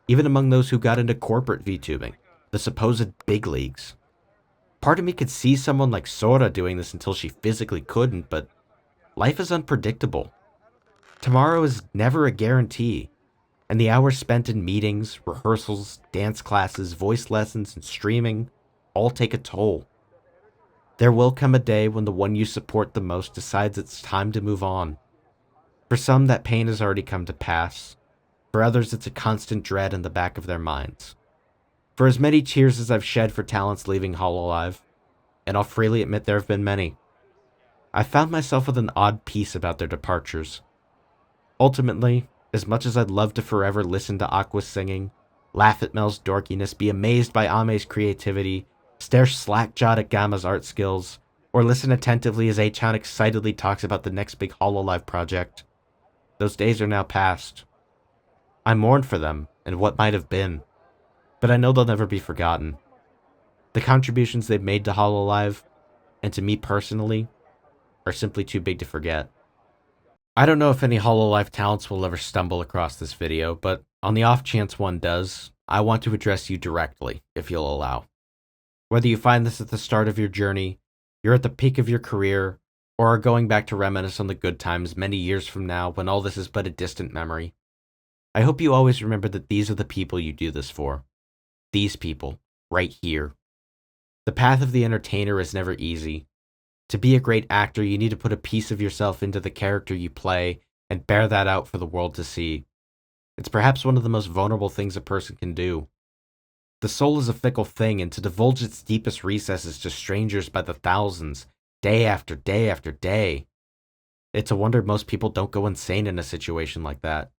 Even among those who got into corporate VTubing, the supposed big leagues. Part of me could see someone like Sora doing this until she physically couldn't, but life is unpredictable. Tomorrow is never a guarantee, and the hours spent in meetings, rehearsals, dance classes, voice lessons, and streaming all take a toll. There will come a day when the one you support the most decides it's time to move on. For some, that pain has already come to pass. For others, it's a constant dread in the back of their minds. For as many tears as I've shed for talents leaving Hololive, and I'll freely admit there have been many, I found myself with an odd peace about their departures. Ultimately, as much as I'd love to forever listen to Aqua's singing, laugh at Mel's dorkiness, be amazed by Ame's creativity, stare slack-jawed at Gamma's art skills, or listen attentively as A-Town excitedly talks about the next big Hololive project, those days are now past. I mourn for them and what might have been, but I know they'll never be forgotten. The contributions they've made to Hololive, and to me personally, are simply too big to forget. I don't know if any Hololive talents will ever stumble across this video, but on the off chance one does, I want to address you directly, if you'll allow. Whether you find this at the start of your journey, you're at the peak of your career, or are going back to reminisce on the good times many years from now when all this is but a distant memory, I hope you always remember that these are the people you do this for. These people, right here. The path of the entertainer is never easy. To be a great actor, you need to put a piece of yourself into the character you play and bear that out for the world to see. It's perhaps one of the most vulnerable things a person can do. The soul is a fickle thing, and to divulge its deepest recesses to strangers by the thousands, day after day after day, it's a wonder most people don't go insane in a situation like that.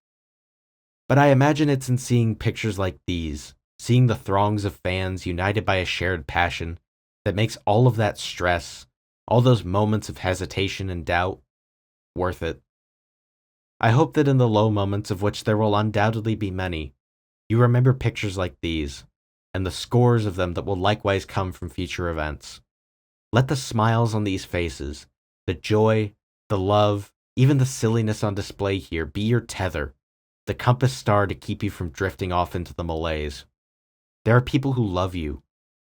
But I imagine it's in seeing pictures like these, seeing the throngs of fans united by a shared passion, that makes all of that stress, all those moments of hesitation and doubt, worth it. I hope that in the low moments, of which there will undoubtedly be many, you remember pictures like these, and the scores of them that will likewise come from future events. Let the smiles on these faces, the joy, the love, even the silliness on display here be your tether, the compass star to keep you from drifting off into the malaise. There are people who love you,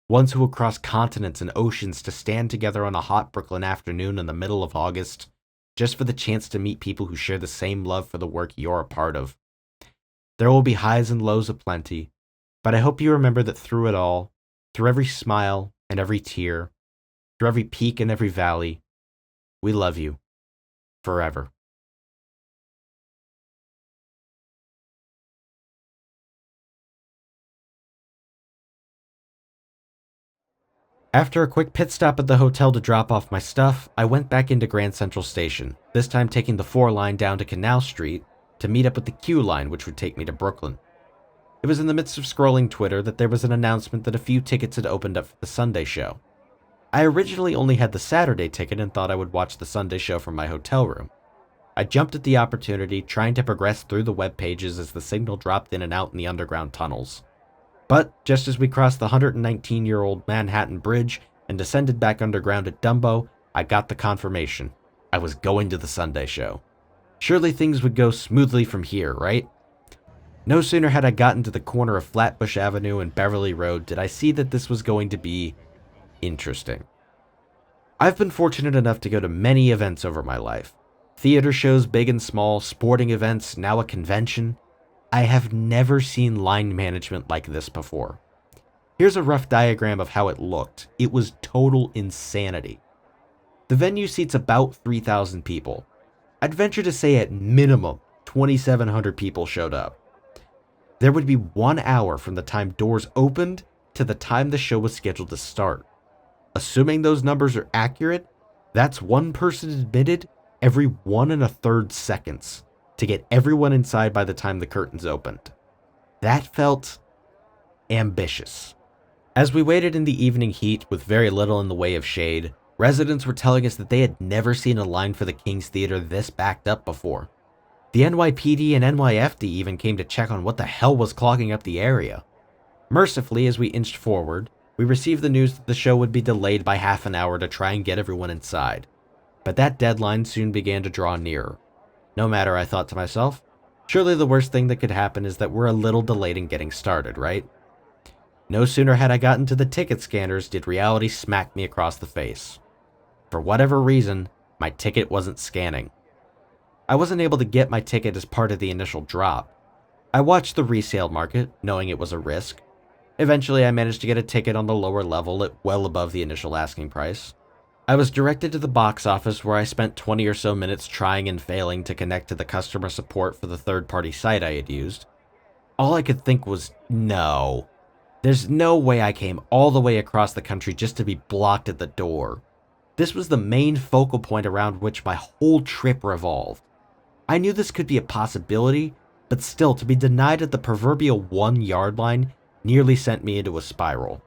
ones who will cross continents and oceans to stand together on a hot Brooklyn afternoon in the middle of August, just for the chance to meet people who share the same love for the work you're a part of. There will be highs and lows aplenty, but I hope you remember that through it all, through every smile and every tear, through every peak and every valley, we love you. Forever. After a quick pit stop at the hotel to drop off my stuff, I went back into Grand Central Station, this time taking the 4 line down to Canal Street to meet up with the Q line, which would take me to Brooklyn. It was in the midst of scrolling Twitter that there was an announcement that a few tickets had opened up for the Sunday show. I originally only had the Saturday ticket and thought I would watch the Sunday show from my hotel room. I jumped at the opportunity, trying to progress through the web pages as the signal dropped in and out in the underground tunnels. But just as we crossed the 119-year-old Manhattan Bridge and descended back underground at Dumbo, I got the confirmation. I was going to the Sunday show. Surely things would go smoothly from here, right? No sooner had I gotten to the corner of Flatbush Avenue and Beverly Road did I see that this was going to be interesting. I've been fortunate enough to go to many events over my life. Theater shows big and small, sporting events, now a convention. I have never seen line management like this before. Here's a rough diagram of how it looked. It was total insanity. The venue seats about 3,000 people. I'd venture to say at minimum 2,700 people showed up. There would be 1 hour from the time doors opened to the time the show was scheduled to start. Assuming those numbers are accurate, that's one person admitted every 1 1/3 seconds to get everyone inside by the time the curtains opened. That felt ambitious. As we waited in the evening heat with very little in the way of shade, residents were telling us that they had never seen a line for the King's Theater this backed up before. The NYPD and NYFD even came to check on what the hell was clogging up the area. Mercifully, as we inched forward, we received the news that the show would be delayed by half an hour to try and get everyone inside. But that deadline soon began to draw nearer. No matter, I thought to myself, surely the worst thing that could happen is that we're a little delayed in getting started, right? No sooner had I gotten to the ticket scanners did reality smack me across the face. For whatever reason, my ticket wasn't scanning. I wasn't able to get my ticket as part of the initial drop. I watched the resale market, knowing it was a risk. Eventually, I managed to get a ticket on the lower level at well above the initial asking price. I was directed to the box office where I spent 20 or so minutes trying and failing to connect to the customer support for the third-party site I had used. All I could think was, no. There's no way I came all the way across the country just to be blocked at the door. This was the main focal point around which my whole trip revolved. I knew this could be a possibility, but still, to be denied at the proverbial 1 yard line nearly sent me into a spiral.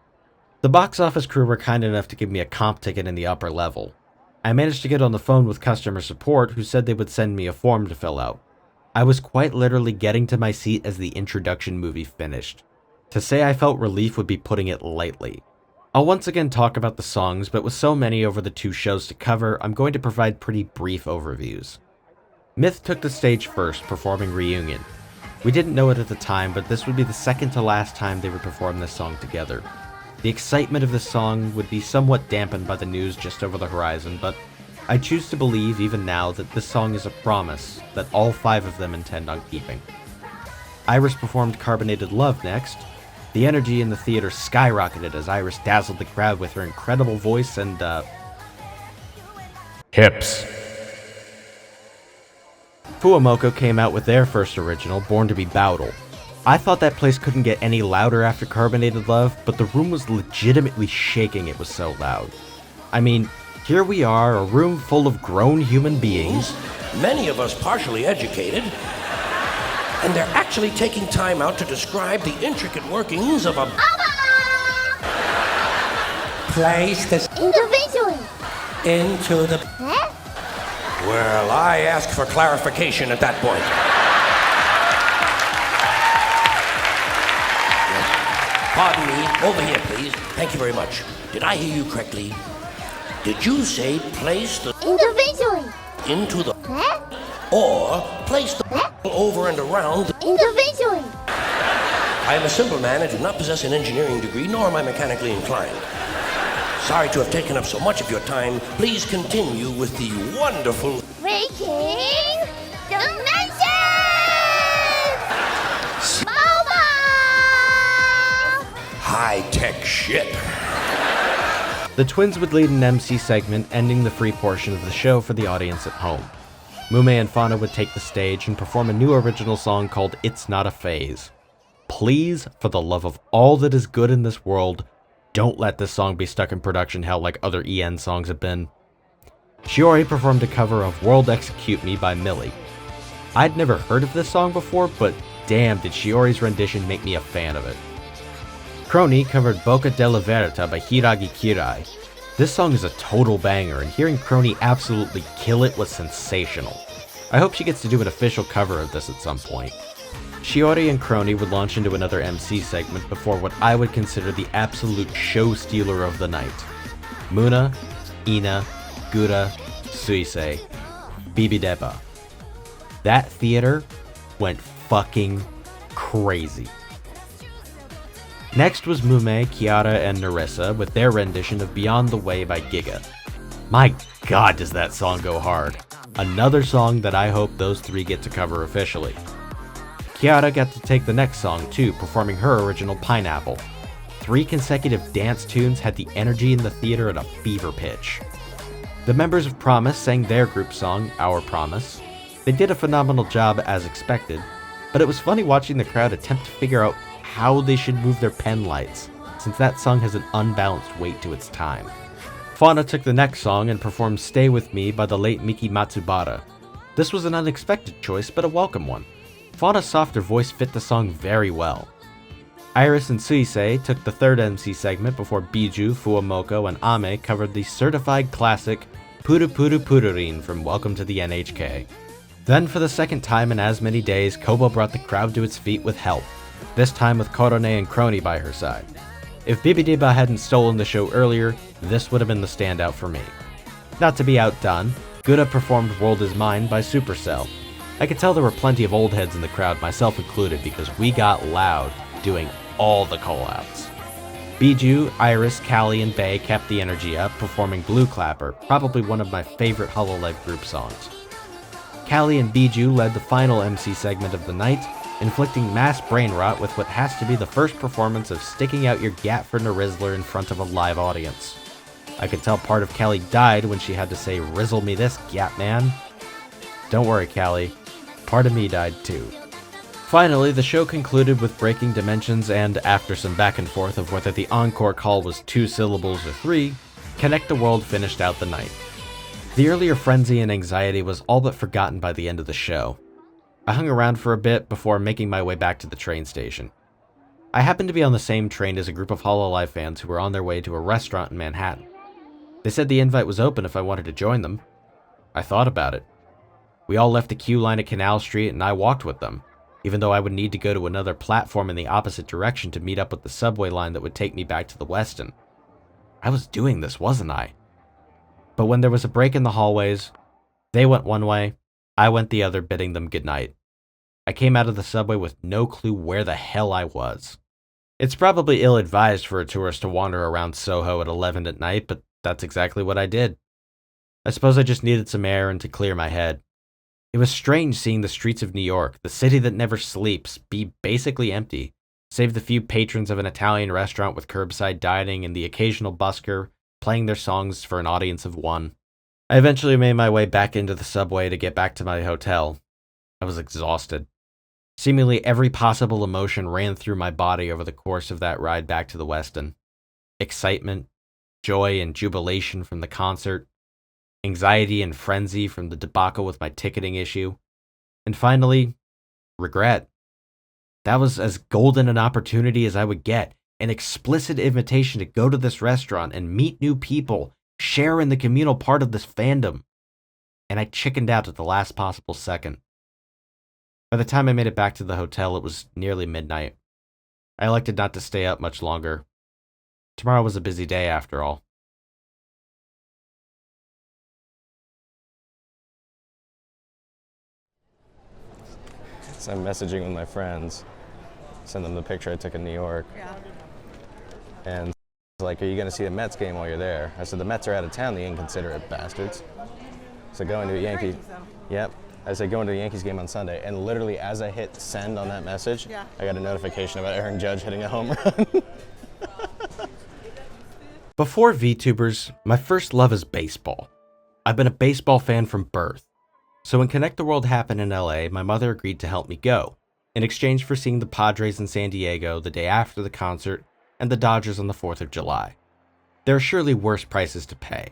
The box office crew were kind enough to give me a comp ticket in the upper level. I managed to get on the phone with customer support, who said they would send me a form to fill out. I was quite literally getting to my seat as the introduction movie finished. To say I felt relief would be putting it lightly. I'll once again talk about the songs, but with so many over the 2 shows to cover, I'm going to provide pretty brief overviews. Myth took the stage first, performing Reunion. We didn't know it at the time, but this would be the second to last time they would perform this song together. The excitement of this song would be somewhat dampened by the news just over the horizon, but I choose to believe even now that this song is a promise that all 5 of them intend on keeping. Iris performed Carbonated Love next. The energy in the theater skyrocketed as Iris dazzled the crowd with her incredible voice and, hips. Fuamoko came out with their first original, Born to be Bowdle. I thought that place couldn't get any louder after Carbonated Love, but the room was legitimately shaking, it was so loud. I mean, here we are, a room full of grown human beings. Many of us partially educated, and they're actually taking time out to describe the intricate workings of a place that's Individually. into the... Huh? Well, I ask for clarification at that point. Pardon me, over here, please. Thank you very much. Did I hear you correctly? Did you say place the Individually. into the Huh? or place the Huh? over and around the... Individually. I am a simple man and do not possess an engineering degree, nor am I mechanically inclined. Sorry to have taken up so much of your time. Please continue with the wonderful... Breaking dimensions! Mobile! high-tech shit. The twins would lead an MC segment, ending the free portion of the show for the audience at home. Mume and Fauna would take the stage and perform a new original song called It's Not a Phase. Please, for the love of all that is good in this world, don't let this song be stuck in production hell like other EN songs have been. Shiori performed a cover of World Execute Me by Millie. I'd never heard of this song before, but damn did Shiori's rendition make me a fan of it. Crony covered Boca della Verita by Hiragi Kirai. This song is a total banger, and hearing Crony absolutely kill it was sensational. I hope she gets to do an official cover of this at some point. Shiori and Crony would launch into another MC segment before what I would consider the absolute show stealer of the night. Muna, Ina, Gura, Suisei, Bibideba. That theater went fucking crazy. Next was Mume, Kiara, and Nerissa with their rendition of Beyond the Way by Giga. My god does that song go hard. Another song that I hope those three get to cover officially. Kiara got to take the next song too, performing her original Pineapple. 3 consecutive dance tunes had the energy in the theater at a fever pitch. The members of Promise sang their group song, Our Promise. They did a phenomenal job as expected, but it was funny watching the crowd attempt to figure out how they should move their pen lights, since that song has an unbalanced weight to its time. Fauna took the next song and performed Stay With Me by the late Miki Matsubara. This was an unexpected choice, but a welcome one. Fauna's softer voice fit the song very well. Iris and Suisei took the third MC segment before Biju, Fuamoko, and Ame covered the certified classic Puru Puru Pururin from Welcome to the NHK. Then for the second time in as many days, Kobo brought the crowd to its feet with help, this time with Korone and Crony by her side. If Bibideba hadn't stolen the show earlier, this would have been the standout for me. Not to be outdone, Gura performed World Is Mine by Supercell. I could tell there were plenty of old heads in the crowd, myself included, because we got loud, doing all the callouts. Biju, Iris, Callie, and Bae kept the energy up, performing Blue Clapper, probably one of my favorite Hololive group songs. Callie and Biju led the final MC segment of the night, inflicting mass brain rot with what has to be the first performance of Sticking Out Your Gat for Narizzler in front of a live audience. I could tell part of Callie died when she had to say, "Rizzle me this, yap man." Don't worry, Callie. Part of me died too. Finally, the show concluded with breaking dimensions and, after some back and forth of whether the encore call was 2 syllables or 3, Connect the World finished out the night. The earlier frenzy and anxiety was all but forgotten by the end of the show. I hung around for a bit before making my way back to the train station. I happened to be on the same train as a group of Hololive fans who were on their way to a restaurant in Manhattan. They said the invite was open if I wanted to join them. I thought about it. We all left the queue line at Canal Street and I walked with them, even though I would need to go to another platform in the opposite direction to meet up with the subway line that would take me back to the Westin. I was doing this, wasn't I? But when there was a break in the hallways, they went one way, I went the other, bidding them goodnight. I came out of the subway with no clue where the hell I was. It's probably ill-advised for a tourist to wander around Soho at 11 at night, but that's exactly what I did. I suppose I just needed some air and to clear my head. It was strange seeing the streets of New York, the city that never sleeps, be basically empty, save the few patrons of an Italian restaurant with curbside dining and the occasional busker playing their songs for an audience of one. I eventually made my way back into the subway to get back to my hotel. I was exhausted. Seemingly every possible emotion ran through my body over the course of that ride back to the Westin. Excitement, joy, and jubilation from the concert, anxiety and frenzy from the debacle with my ticketing issue, and finally, regret. That was as golden an opportunity as I would get, an explicit invitation to go to this restaurant and meet new people, share in the communal part of this fandom. And I chickened out at the last possible second. By the time I made it back to the hotel, it was nearly midnight. I elected not to stay up much longer. Tomorrow was a busy day after all. So I'm messaging with my friends, send them the picture I took in New York. Yeah. And it's like, are you going to see the Mets game while you're there? I said, the Mets are out of town, the inconsiderate bastards. So going to a Yankee. Yep. I said, going to the Yankees game on Sunday. And literally as I hit send on that message, I got a notification about Aaron Judge hitting a home run. Before VTubers, my first love is baseball. I've been a baseball fan from birth. So when Connect the World happened in LA, my mother agreed to help me go, in exchange for seeing the Padres in San Diego the day after the concert and the Dodgers on the 4th of July. There are surely worse prices to pay.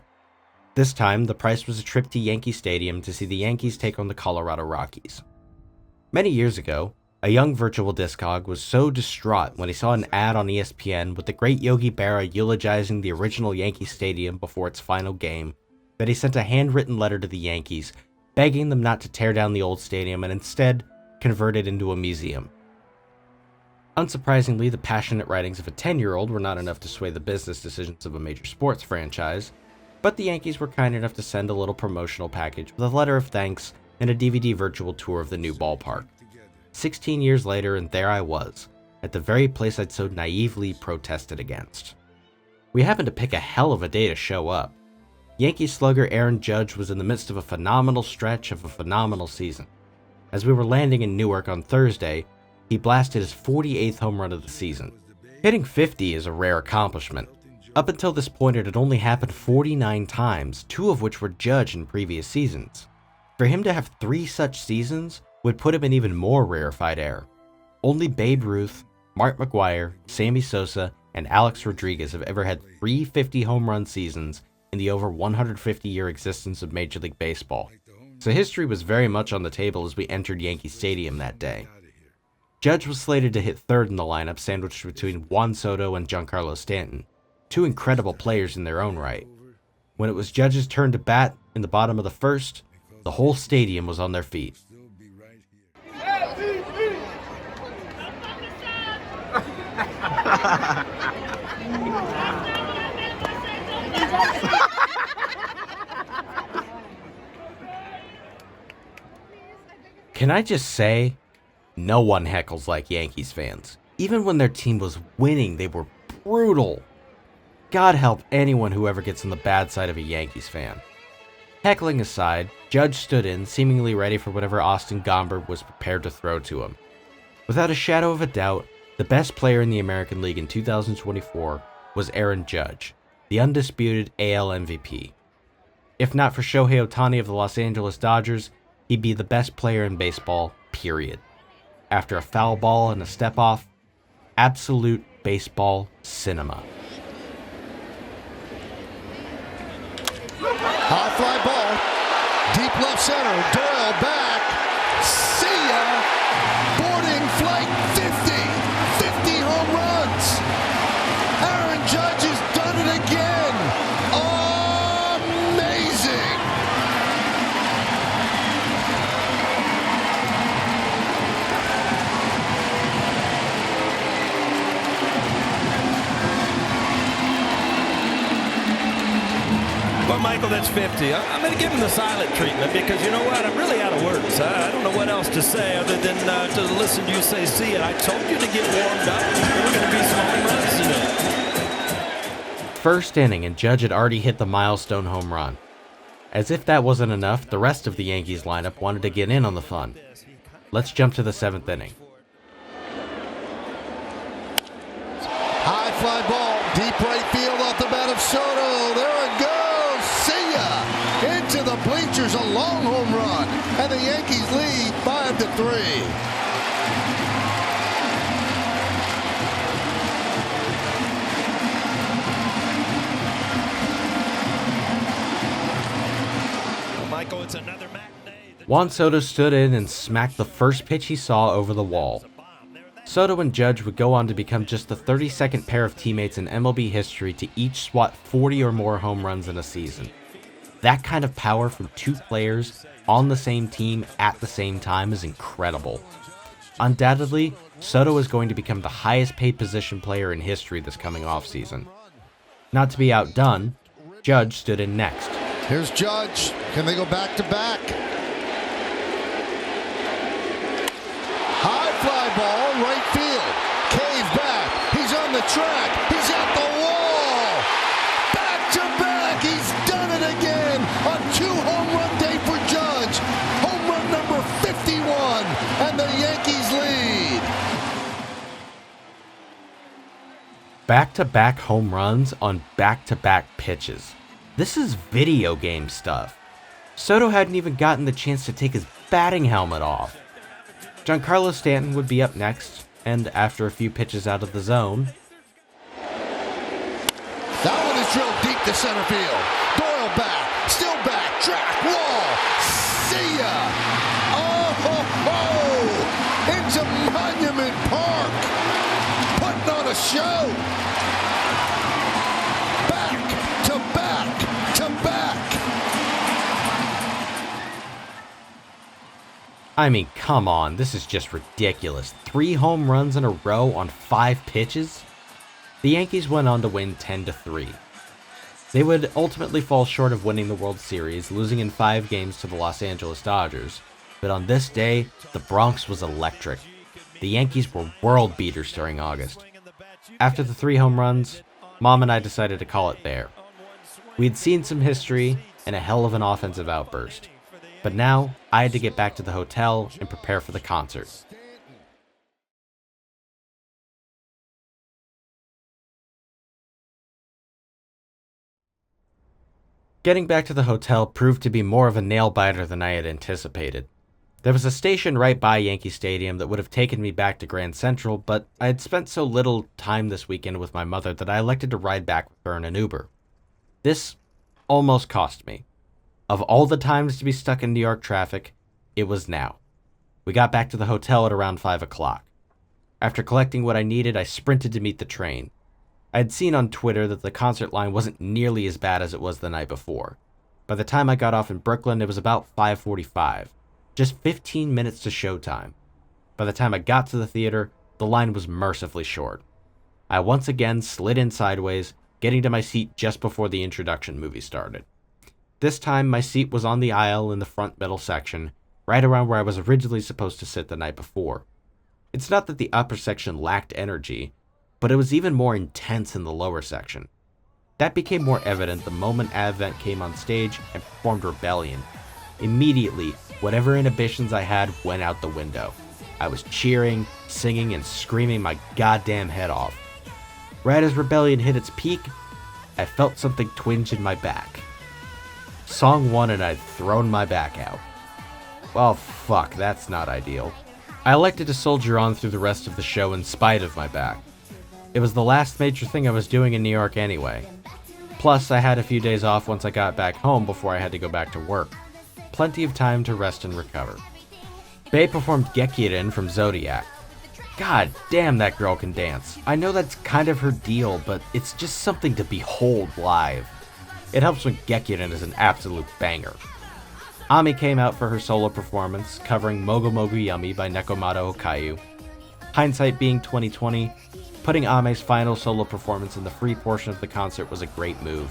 This time, the price was a trip to Yankee Stadium to see the Yankees take on the Colorado Rockies. Many years ago, a young virtual Discog was so distraught when he saw an ad on ESPN with the great Yogi Berra eulogizing the original Yankee Stadium before its final game that he sent a handwritten letter to the Yankees begging them not to tear down the old stadium and instead convert it into a museum. Unsurprisingly, the passionate writings of a 10-year-old were not enough to sway the business decisions of a major sports franchise, but the Yankees were kind enough to send a little promotional package with a letter of thanks and a DVD virtual tour of the new ballpark. 16 years later, and there I was, at the very place I'd so naively protested against. We happened to pick a hell of a day to show up. Yankee slugger Aaron Judge was in the midst of a phenomenal stretch of a phenomenal season. As we were landing in Newark on Thursday, he blasted his 48th home run of the season. Hitting 50 is a rare accomplishment. Up until this point, it had only happened 49 times, 2 of which were Judge in previous seasons. For him to have 3 such seasons would put him in even more rarefied air. Only Babe Ruth, Mark McGwire, Sammy Sosa, and Alex Rodriguez have ever had 3 50 home run seasons in the over 150-year existence of Major League Baseball. So history was very much on the table as we entered Yankee Stadium that day. Judge was slated to hit third in the lineup, sandwiched between Juan Soto and Giancarlo Stanton, 2 incredible players in their own right. When it was Judge's turn to bat in the bottom of the first, the whole stadium was on their feet. Can I just say, no one heckles like Yankees fans. Even when their team was winning, they were brutal. God help anyone who ever gets on the bad side of a Yankees fan. Heckling aside, Judge stood in, seemingly ready for whatever Austin Gomber was prepared to throw to him. Without a shadow of a doubt, the best player in the American League in 2024 was Aaron Judge. the undisputed AL MVP. If not for Shohei Ohtani of the Los Angeles Dodgers, he'd be the best player in baseball, period. After a foul ball and a step-off, absolute baseball cinema. High fly ball, deep left center, Doyle back, see ya, boarding flight 50 home runs. Aaron Judge has done it again, amazing. Well, Michael, that's 50. I'm going to give him the silent treatment because you know what? I'm really out of words. I don't know what else to say other than to listen to you say, see it. I told you to get warmed up. There were going to be some home runs tonight. First inning, and Judge had already hit the milestone home run. As if that wasn't enough, the rest of the Yankees lineup wanted to get in on the fun. Let's jump to the 7th inning. High fly ball, deep right field off the bat of Soto. There it goes. See ya. Into the bleachers, a long home run. And the Yankees lead 5-3. Michael, it's another matinee. Juan Soto stood in and smacked the first pitch he saw over the wall. Soto and Judge would go on to become just the 32nd pair of teammates in MLB history to each swat 40 or more home runs in a season. That kind of power from two players on the same team at the same time is incredible. Undoubtedly, Soto is going to become the highest paid position player in history this coming offseason. Not to be outdone, Judge stood in next. Here's Judge. Can they go back to back? High fly ball, right field. Cave back. He's on the track. He's at the wall. Back to back. He's done it again. A 2-home run day for Judge. Home run number 51. And the Yankees lead. Back-to-back home runs on back-to-back pitches. This is video game stuff. Soto hadn't even gotten the chance to take his batting helmet off. Giancarlo Stanton would be up next, and after a few pitches out of the zone... That one is drilled deep to center field. Doyle back, still back, track, wall. See ya! Oh ho ho! Into Monument Park! Putting on a show! Back to back to back! I mean, come on, this is just ridiculous. 3 home runs in a row on 5 pitches? The Yankees went on to win 10-3. They would ultimately fall short of winning the World Series, losing in 5 games to the Los Angeles Dodgers. But on this day, the Bronx was electric. The Yankees were world beaters during August. After the 3 home runs, Mom and I decided to call it there. We had seen some history and a hell of an offensive outburst. But now, I had to get back to the hotel and prepare for the concert. Getting back to the hotel proved to be more of a nail-biter than I had anticipated. There was a station right by Yankee Stadium that would have taken me back to Grand Central, but I had spent so little time this weekend with my mother that I elected to ride back with her in an Uber. This almost cost me. Of all the times to be stuck in New York traffic, it was now. We got back to the hotel at around 5 o'clock. After collecting what I needed, I sprinted to meet the train. I had seen on Twitter that the concert line wasn't nearly as bad as it was the night before. By the time I got off in Brooklyn, it was about 5:45, just 15 minutes to showtime. By the time I got to the theater, the line was mercifully short. I once again slid in sideways, getting to my seat just before the introduction movie started. This time, my seat was on the aisle in the front middle section, right around where I was originally supposed to sit the night before. It's not that the upper section lacked energy, but it was even more intense in the lower section. That became more evident the moment Advent came on stage and performed Rebellion. Immediately, whatever inhibitions I had went out the window. I was cheering, singing, and screaming my goddamn head off. Right as Rebellion hit its peak, I felt something twinge in my back. Song 1 and I'd thrown my back out. Well, fuck, that's not ideal. I elected to soldier on through the rest of the show in spite of my back. It was the last major thing I was doing in New York anyway. Plus, I had a few days off once I got back home before I had to go back to work. Plenty of time to rest and recover. Bae performed Gekirin from Zodiac. God damn, that girl can dance. I know that's kind of her deal, but it's just something to behold live. It helps when Gekirin is an absolute banger. Ami came out for her solo performance, covering Mogu Mogu Yummy by Nekomata Hokayu. Hindsight being 2020, putting Ame's final solo performance in the free portion of the concert was a great move.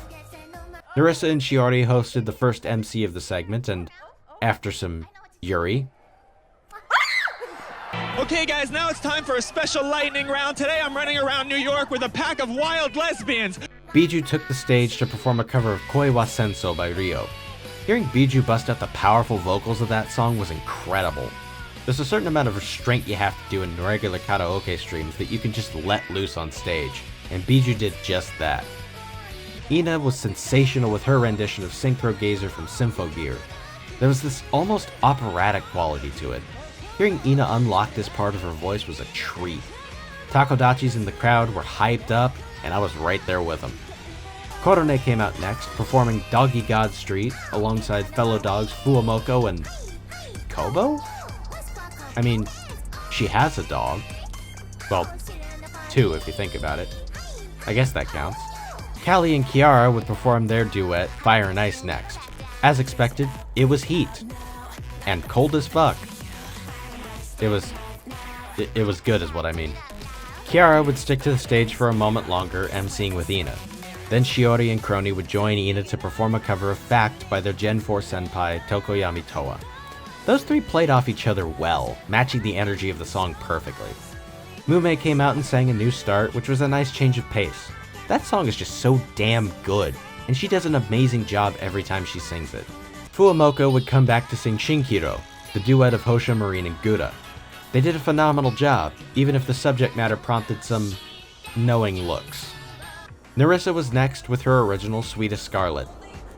Narissa and Shiori hosted the first MC of the segment, and after some Yuri. Okay, guys, now it's time for a special lightning round. Today I'm running around New York with a pack of wild lesbians. Biju took the stage to perform a cover of Koi wa Senso by Ryo. Hearing Biju bust out the powerful vocals of that song was incredible. There's a certain amount of restraint you have to do in regular karaoke streams that you can just let loose on stage, and Biju did just that. Ina was sensational with her rendition of Synchro Gazer from Symphogear. There was this almost operatic quality to it. Hearing Ina unlock this part of her voice was a treat. Takodachis in the crowd were hyped up, and I was right there with them. Korone came out next, performing Doggy God Street alongside fellow dogs Fuamoko and Kobo? I mean, she has a dog. Well, 2 if you think about it. I guess that counts. Callie and Kiara would perform their duet, Fire and Ice, next. As expected, it was heat. And cold as fuck. It was good is what I mean. Kiara would stick to the stage for a moment longer, emceeing with Ina. Then Shiori and Crony would join Ina to perform a cover of Fact by their Gen 4 senpai, Tokoyami Toa. Those three played off each other well, matching the energy of the song perfectly. Mume came out and sang A New Start, which was a nice change of pace. That song is just so damn good, and she does an amazing job every time she sings it. Fuamoko would come back to sing Shinkiro, the duet of Hosha Marine and Gura. They did a phenomenal job, even if the subject matter prompted some knowing looks. Narissa was next with her original Sweetest Scarlet.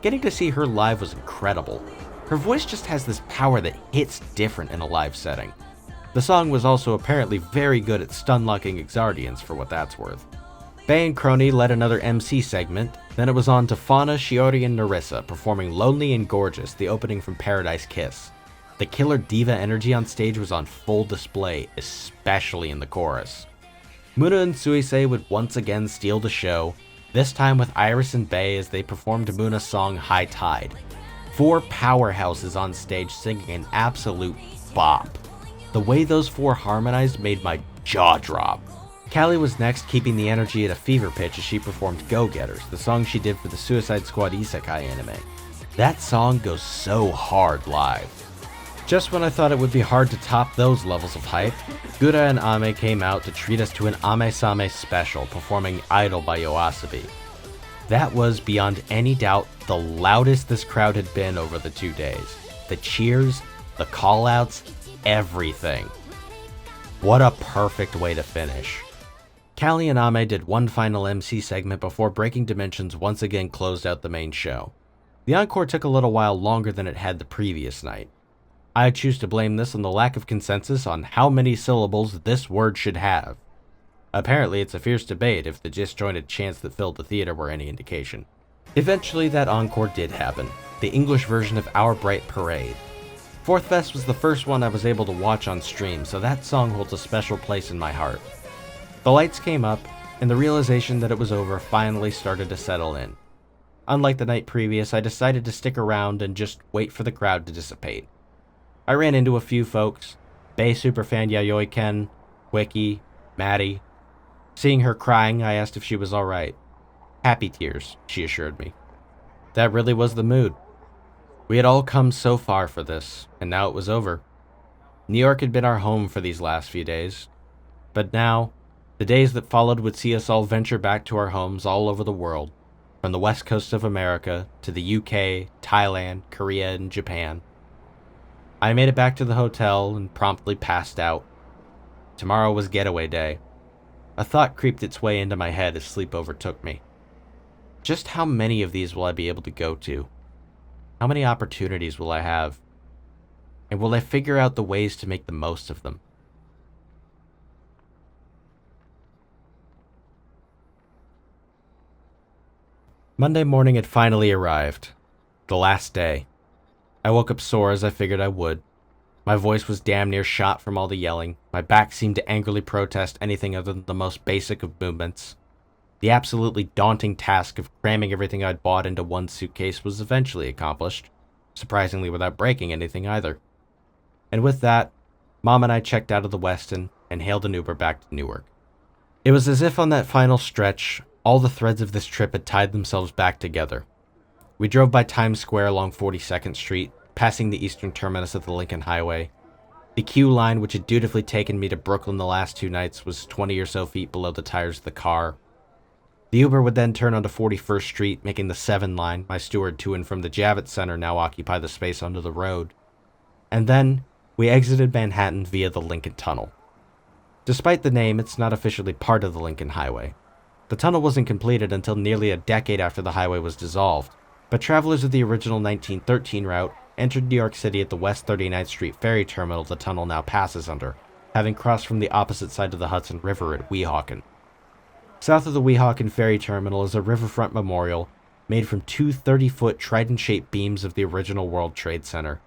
Getting to see her live was incredible. Her voice just has this power that hits different in a live setting. The song was also apparently very good at stun-locking Exardians for what that's worth. Bae and Crony led another MC segment, then it was on to Fauna, Shiori, and Narissa performing Lonely and Gorgeous, the opening from Paradise Kiss. The killer diva energy on stage was on full display, especially in the chorus. Muna and Suisei would once again steal the show, this time with Iris and Bae as they performed Muna's song High Tide. 4 powerhouses on stage singing an absolute bop. The way those 4 harmonized made my jaw drop. Callie was next, keeping the energy at a fever pitch as she performed Go Getters, the song she did for the Suicide Squad Isekai anime. That song goes so hard live. Just when I thought it would be hard to top those levels of hype, Gura and Ame came out to treat us to an Ame-same special, performing Idol by Yoasobi. That was, beyond any doubt, the loudest this crowd had been over the 2 days. The cheers, the callouts, everything. What a perfect way to finish. Callie and Ame did one final MC segment before Breaking Dimensions once again closed out the main show. The encore took a little while longer than it had the previous night. I choose to blame this on the lack of consensus on how many syllables this word should have. Apparently, it's a fierce debate if the disjointed chants that filled the theater were any indication. Eventually, that encore did happen, the English version of Our Bright Parade. Fourth Fest was the first one I was able to watch on stream, so that song holds a special place in my heart. The lights came up, and the realization that it was over finally started to settle in. Unlike the night previous, I decided to stick around and just wait for the crowd to dissipate. I ran into a few folks, Bae superfan Yayoi Ken, Wiki, Maddie. Seeing her crying, I asked if she was alright. Happy tears, she assured me. That really was the mood. We had all come so far for this, and now it was over. New York had been our home for these last few days. But now, the days that followed would see us all venture back to our homes all over the world, from the west coast of America to the UK, Thailand, Korea, and Japan. I made it back to the hotel and promptly passed out. Tomorrow was getaway day. A thought creeped its way into my head as sleep overtook me. Just how many of these will I be able to go to? How many opportunities will I have? And will I figure out the ways to make the most of them? Monday morning had finally arrived. The last day. I woke up sore as I figured I would. My voice was damn near shot from all the yelling. My back seemed to angrily protest anything other than the most basic of movements. The absolutely daunting task of cramming everything I'd bought into one suitcase was eventually accomplished, surprisingly without breaking anything either. And with that, Mom and I checked out of the Westin and hailed an Uber back to Newark. It was as if on that final stretch, all the threads of this trip had tied themselves back together. We drove by Times Square along 42nd Street, passing the eastern terminus of the Lincoln Highway. The Q line, which had dutifully taken me to Brooklyn the last 2 nights, was 20 or so feet below the tires of the car. The Uber would then turn onto 41st Street, making the 7 line, my steward to and from the Javits Center, now occupy the space under the road. And then, we exited Manhattan via the Lincoln Tunnel. Despite the name, it's not officially part of the Lincoln Highway. The tunnel wasn't completed until nearly a decade after the highway was dissolved, but travelers of the original 1913 route entered New York City at the West 39th Street ferry terminal the tunnel now passes under, having crossed from the opposite side of the Hudson River at Weehawken. South of the Weehawken ferry terminal is a riverfront memorial made from 2 30-foot trident-shaped beams of the original World Trade Center,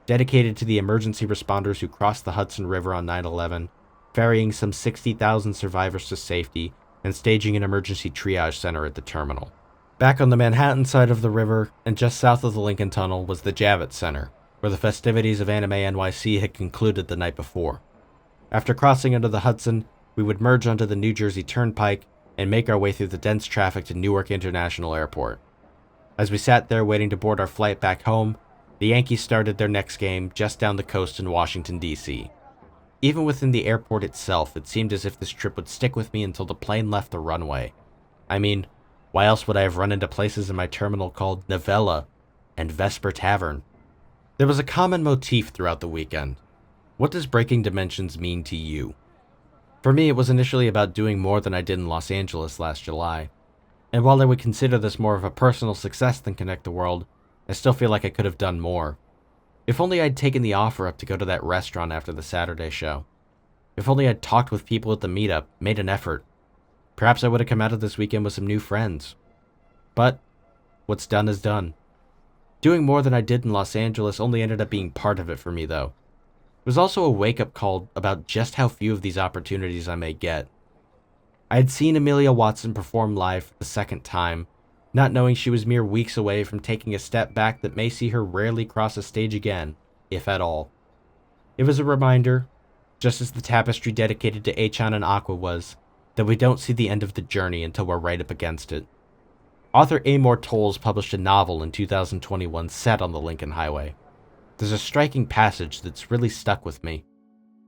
dedicated to the emergency responders who crossed the Hudson River on 9/11, ferrying some 60,000 survivors to safety and staging an emergency triage center at the terminal. Back on the Manhattan side of the river, and just south of the Lincoln Tunnel, was the Javits Center, where the festivities of AnimeNYC had concluded the night before. After crossing under the Hudson, we would merge onto the New Jersey Turnpike and make our way through the dense traffic to Newark International Airport. As we sat there waiting to board our flight back home, the Yankees started their next game just down the coast in Washington, D.C. Even within the airport itself, it seemed as if this trip would stick with me until the plane left the runway. I mean, why else would I have run into places in my terminal called Novella and Vesper Tavern? There was a common motif throughout the weekend. What does breaking dimensions mean to you? For me, it was initially about doing more than I did in Los Angeles last July. And while I would consider this more of a personal success than Connect the World, I still feel like I could have done more. If only I'd taken the offer up to go to that restaurant after the Saturday show. If only I'd talked with people at the meetup, made an effort. Perhaps I would have come out of this weekend with some new friends. But what's done is done. Doing more than I did in Los Angeles only ended up being part of it for me, though. It was also a wake-up call about just how few of these opportunities I may get. I had seen Amelia Watson perform live for the second time, not knowing she was mere weeks away from taking a step back that may see her rarely cross a stage again, if at all. It was a reminder, just as the tapestry dedicated to Achan and Aqua was, that we don't see the end of the journey until we're right up against it. Author Amor Towles published a novel in 2021 set on the Lincoln Highway. There's a striking passage that's really stuck with me.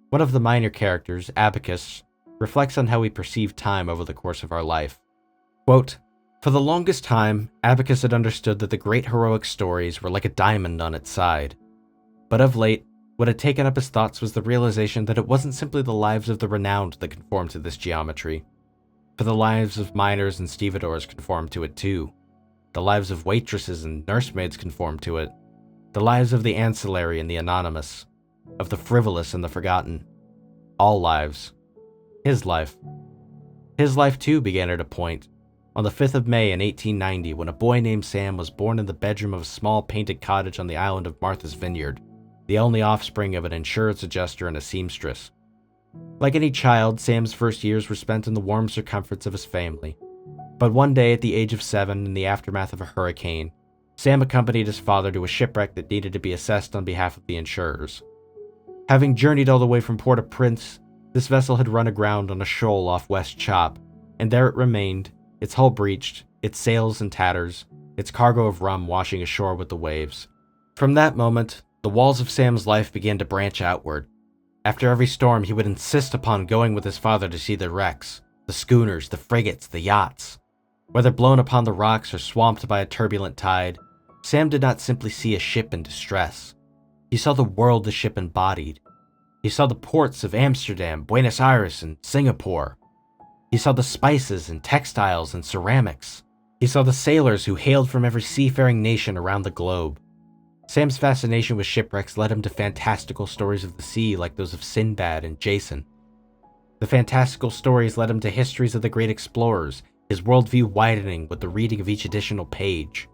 One of the minor characters, Abacus, reflects on how we perceive time over the course of our life. Quote, "For the longest time, Abacus had understood that the great heroic stories were like a diamond on its side. But of late, what had taken up his thoughts was the realization that it wasn't simply the lives of the renowned that conformed to this geometry. For the lives of miners and stevedores conformed to it too. The lives of waitresses and nursemaids conformed to it. The lives of the ancillary and the anonymous. Of the frivolous and the forgotten. All lives. His life. His life too began at a point, on the 5th of May in 1890, when a boy named Sam was born in the bedroom of a small painted cottage on the island of Martha's Vineyard, the only offspring of an insurance adjuster and a seamstress. Like any child, Sam's first years were spent in the warm circumference of his family. But one day at the age of 7, in the aftermath of a hurricane, Sam accompanied his father to a shipwreck that needed to be assessed on behalf of the insurers. Having journeyed all the way from Port-au-Prince, this vessel had run aground on a shoal off West Chop, and there it remained, its hull breached, its sails in tatters, its cargo of rum washing ashore with the waves. From that moment, the walls of Sam's life began to branch outward. After every storm, he would insist upon going with his father to see the wrecks, the schooners, the frigates, the yachts. Whether blown upon the rocks or swamped by a turbulent tide, Sam did not simply see a ship in distress. He saw the world the ship embodied. He saw the ports of Amsterdam, Buenos Aires, and Singapore. He saw the spices and textiles and ceramics, He saw the sailors who hailed from every seafaring nation around the globe. Sam's fascination with shipwrecks led him to fantastical stories of the sea like those of Sinbad and Jason. The fantastical stories led him to histories of the great explorers, his worldview widening with the reading of each additional page.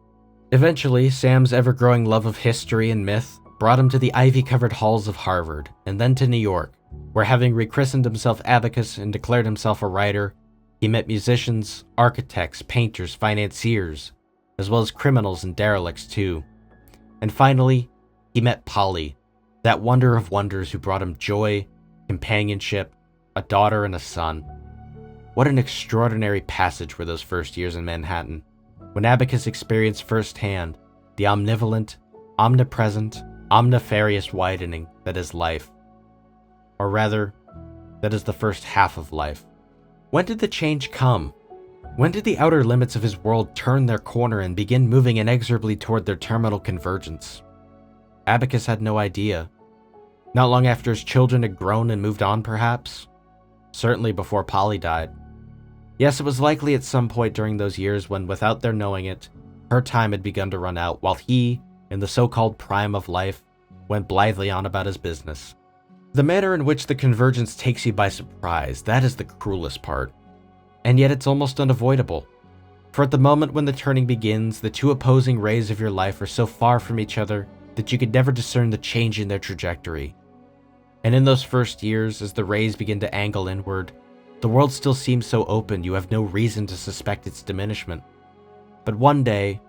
Eventually, Sam's ever-growing love of history and myth brought him to the ivy-covered halls of Harvard, and then to New York, where having rechristened himself Abacus and declared himself a writer, he met musicians, architects, painters, financiers, as well as criminals and derelicts too. And finally, he met Polly, that wonder of wonders who brought him joy, companionship, a daughter and a son. What an extraordinary passage were those first years in Manhattan, when Abacus experienced firsthand the omnivalent, omnipresent, omnifarious widening that is life. Or rather, that is the first half of life. When did the change come? When did the outer limits of his world turn their corner and begin moving inexorably toward their terminal convergence? Abacus had no idea. Not long after his children had grown and moved on, perhaps? Certainly before Polly died. Yes, it was likely at some point during those years when, without their knowing it, her time had begun to run out, while he, in the so-called prime of life, went blithely on about his business. The manner in which the convergence takes you by surprise, that is the cruelest part. And yet it's almost unavoidable. For at the moment when the turning begins, the two opposing rays of your life are so far from each other that you could never discern the change in their trajectory. And in those first years, as the rays begin to angle inward, the world still seems so open you have no reason to suspect its diminishment. But one day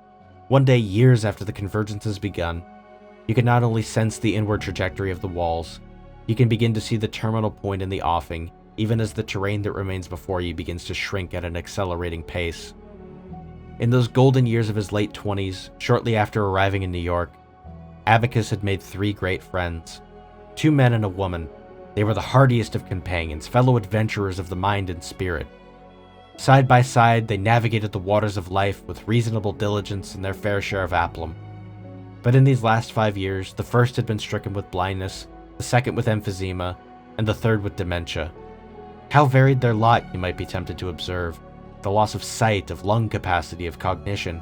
years after the convergence has begun, you can not only sense the inward trajectory of the walls, you can begin to see the terminal point in the offing, even as the terrain that remains before you begins to shrink at an accelerating pace. In those golden years of his late 20s, shortly after arriving in New York, Abacus had made 3 great friends. 2 men and a woman. They were the hardiest of companions, fellow adventurers of the mind and spirit. Side by side, they navigated the waters of life with reasonable diligence and their fair share of aplomb. But in these last 5 years, the first had been stricken with blindness, the second with emphysema, and the third with dementia. How varied their lot, you might be tempted to observe. The loss of sight, of lung capacity, of cognition.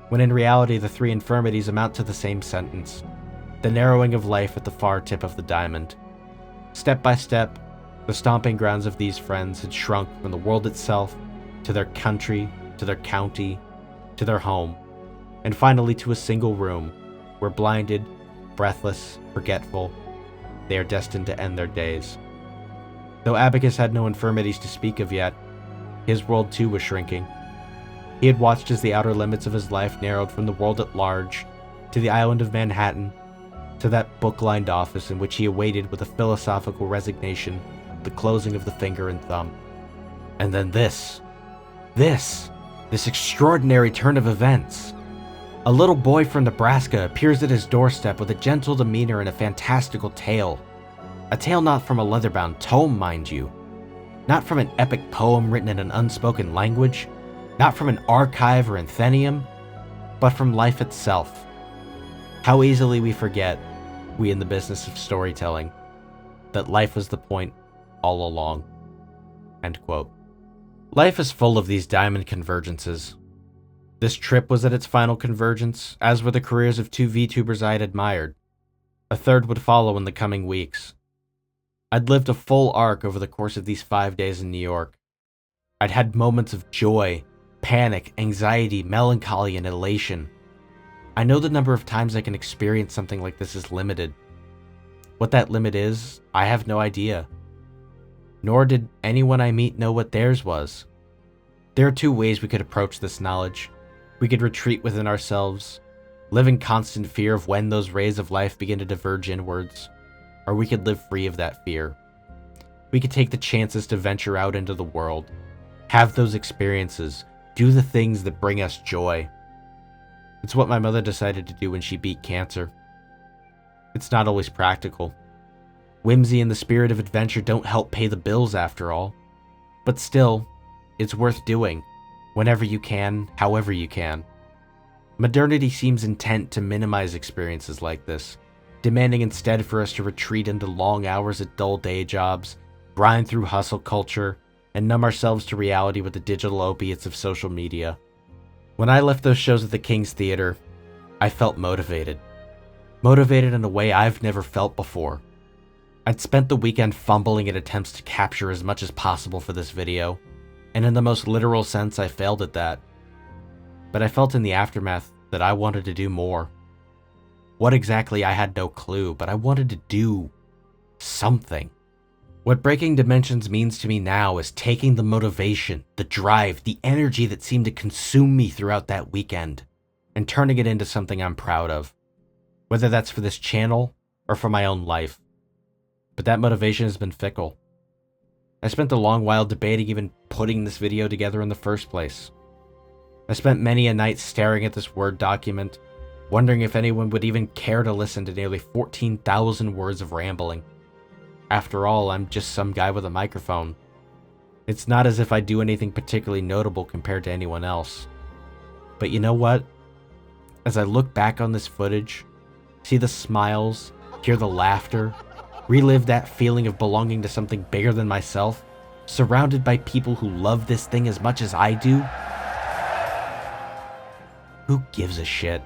When in reality the 3 infirmities amount to the same sentence. The narrowing of life at the far tip of the diamond. Step by step, the stomping grounds of these friends had shrunk from the world itself, to their country, to their county, to their home, and finally to a single room, where blinded, breathless, forgetful, they are destined to end their days. Though Abacus had no infirmities to speak of yet, his world too was shrinking. He had watched as the outer limits of his life narrowed from the world at large, to the island of Manhattan, to that book-lined office in which he awaited with a philosophical resignation the closing of the finger and thumb. And then this extraordinary turn of events. A little boy from Nebraska appears at his doorstep with a gentle demeanor and a fantastical tale. A tale not from a leather-bound tome, mind you. Not from an epic poem written in an unspoken language. Not from an archive or anthemium, but from life itself. How easily we forget, we in the business of storytelling, that life was the point all along. End quote. Life is full of these diamond convergences. This trip was at its final convergence, as were the careers of 2 VTubers I had admired. A third would follow in the coming weeks. I'd lived a full arc over the course of these 5 days in New York. I'd had moments of joy, panic, anxiety, melancholy, and elation. I know the number of times I can experience something like this is limited. What that limit is, I have no idea. Nor did anyone I meet know what theirs was. There are 2 ways we could approach this knowledge. We could retreat within ourselves, live in constant fear of when those rays of life begin to diverge inwards, or we could live free of that fear. We could take the chances to venture out into the world, have those experiences, do the things that bring us joy. It's what my mother decided to do when she beat cancer. It's not always practical. Whimsy and the spirit of adventure don't help pay the bills after all. But still, it's worth doing, whenever you can, however you can. Modernity seems intent to minimize experiences like this, demanding instead for us to retreat into long hours at dull day jobs, grind through hustle culture, and numb ourselves to reality with the digital opiates of social media. When I left those shows at the King's Theater, I felt motivated. Motivated in a way I've never felt before. I'd spent the weekend fumbling at attempts to capture as much as possible for this video, and in the most literal sense I failed at that. But I felt in the aftermath that I wanted to do more. What exactly, I had no clue, but I wanted to do something. What Breaking Dimensions means to me now is taking the motivation, the drive, the energy that seemed to consume me throughout that weekend, and turning it into something I'm proud of. Whether that's for this channel or for my own life. But that motivation has been fickle. I spent a long while debating even putting this video together in the first place. I spent many a night staring at this Word document, wondering if anyone would even care to listen to nearly 14,000 words of rambling. After all, I'm just some guy with a microphone. It's not as if I do anything particularly notable compared to anyone else. But you know what? As I look back on this footage, see the smiles, hear the laughter, relive that feeling of belonging to something bigger than myself, surrounded by people who love this thing as much as I do, who gives a shit?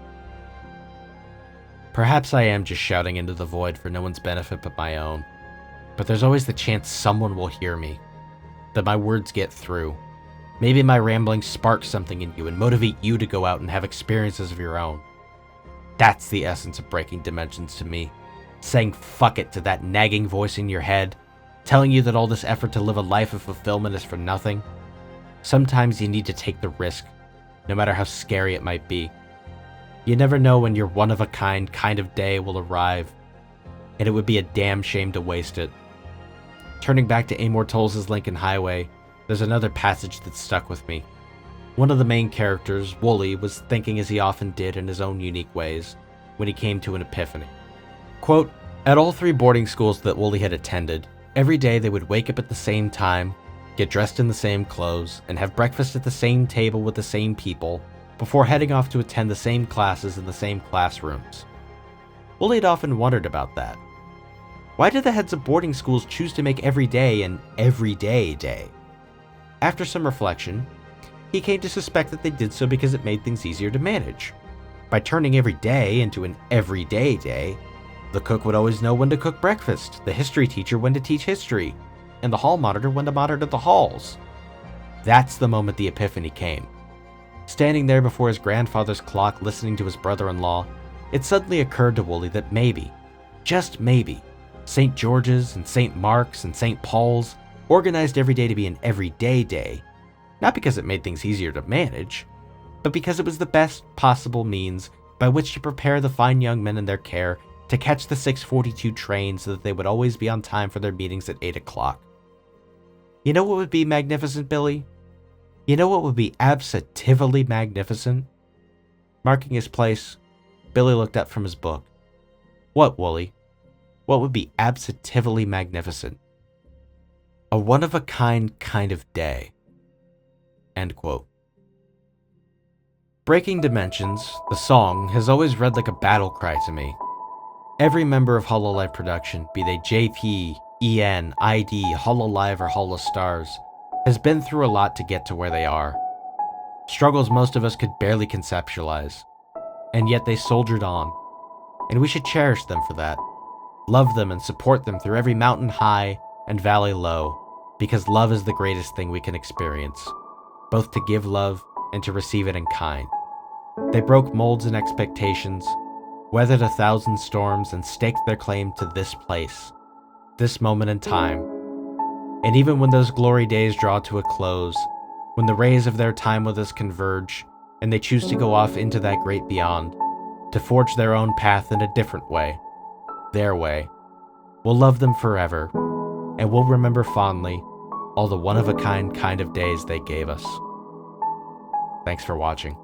Perhaps I am just shouting into the void for no one's benefit but my own, but there's always the chance someone will hear me, that my words get through. Maybe my ramblings spark something in you and motivate you to go out and have experiences of your own. That's the essence of Breaking Dimensions to me. Saying fuck it to that nagging voice in your head, telling you that all this effort to live a life of fulfillment is for nothing. Sometimes you need to take the risk, no matter how scary it might be. You never know when your one-of-a-kind kind of day will arrive, and it would be a damn shame to waste it. Turning back to Amor Towles' Lincoln Highway, there's another passage that stuck with me. One of the main characters, Wooly, was thinking as he often did in his own unique ways, when he came to an epiphany. Quote, "At all 3 boarding schools that Wooly had attended, every day they would wake up at the same time, get dressed in the same clothes, and have breakfast at the same table with the same people, before heading off to attend the same classes in the same classrooms." Wooly had often wondered about that. Why did the heads of boarding schools choose to make every day an everyday day? After some reflection, he came to suspect that they did so because it made things easier to manage. By turning every day into an everyday day, the cook would always know when to cook breakfast, the history teacher when to teach history, and the hall monitor when to monitor the halls. That's the moment the epiphany came. Standing there before his grandfather's clock listening to his brother-in-law, it suddenly occurred to Wooly that maybe, just maybe, St. George's and St. Mark's and St. Paul's organized every day to be an everyday day, not because it made things easier to manage, but because it was the best possible means by which to prepare the fine young men in their care to catch the 6:42 train so that they would always be on time for their meetings at 8 o'clock. You know what would be magnificent, Billy? You know what would be absolutely magnificent? Marking his place, Billy looked up from his book. What, Wooly? What would be absolutely magnificent? A one-of-a-kind kind of day. End quote. Breaking Dimensions, the song, has always read like a battle cry to me. Every member of Hololive production, be they JP, EN, ID, Hololive, or Holostars, has been through a lot to get to where they are. Struggles most of us could barely conceptualize. And yet they soldiered on. And we should cherish them for that. Love them and support them through every mountain high and valley low, because love is the greatest thing we can experience, both to give love and to receive it in kind. They broke molds and expectations, weathered 1,000 storms, and staked their claim to this place, this moment in time. And even when those glory days draw to a close, when the rays of their time with us converge, and they choose to go off into that great beyond, to forge their own path in a different way, their way, we'll love them forever, and we'll remember fondly all the one-of-a-kind kind of days they gave us. Thanks for watching.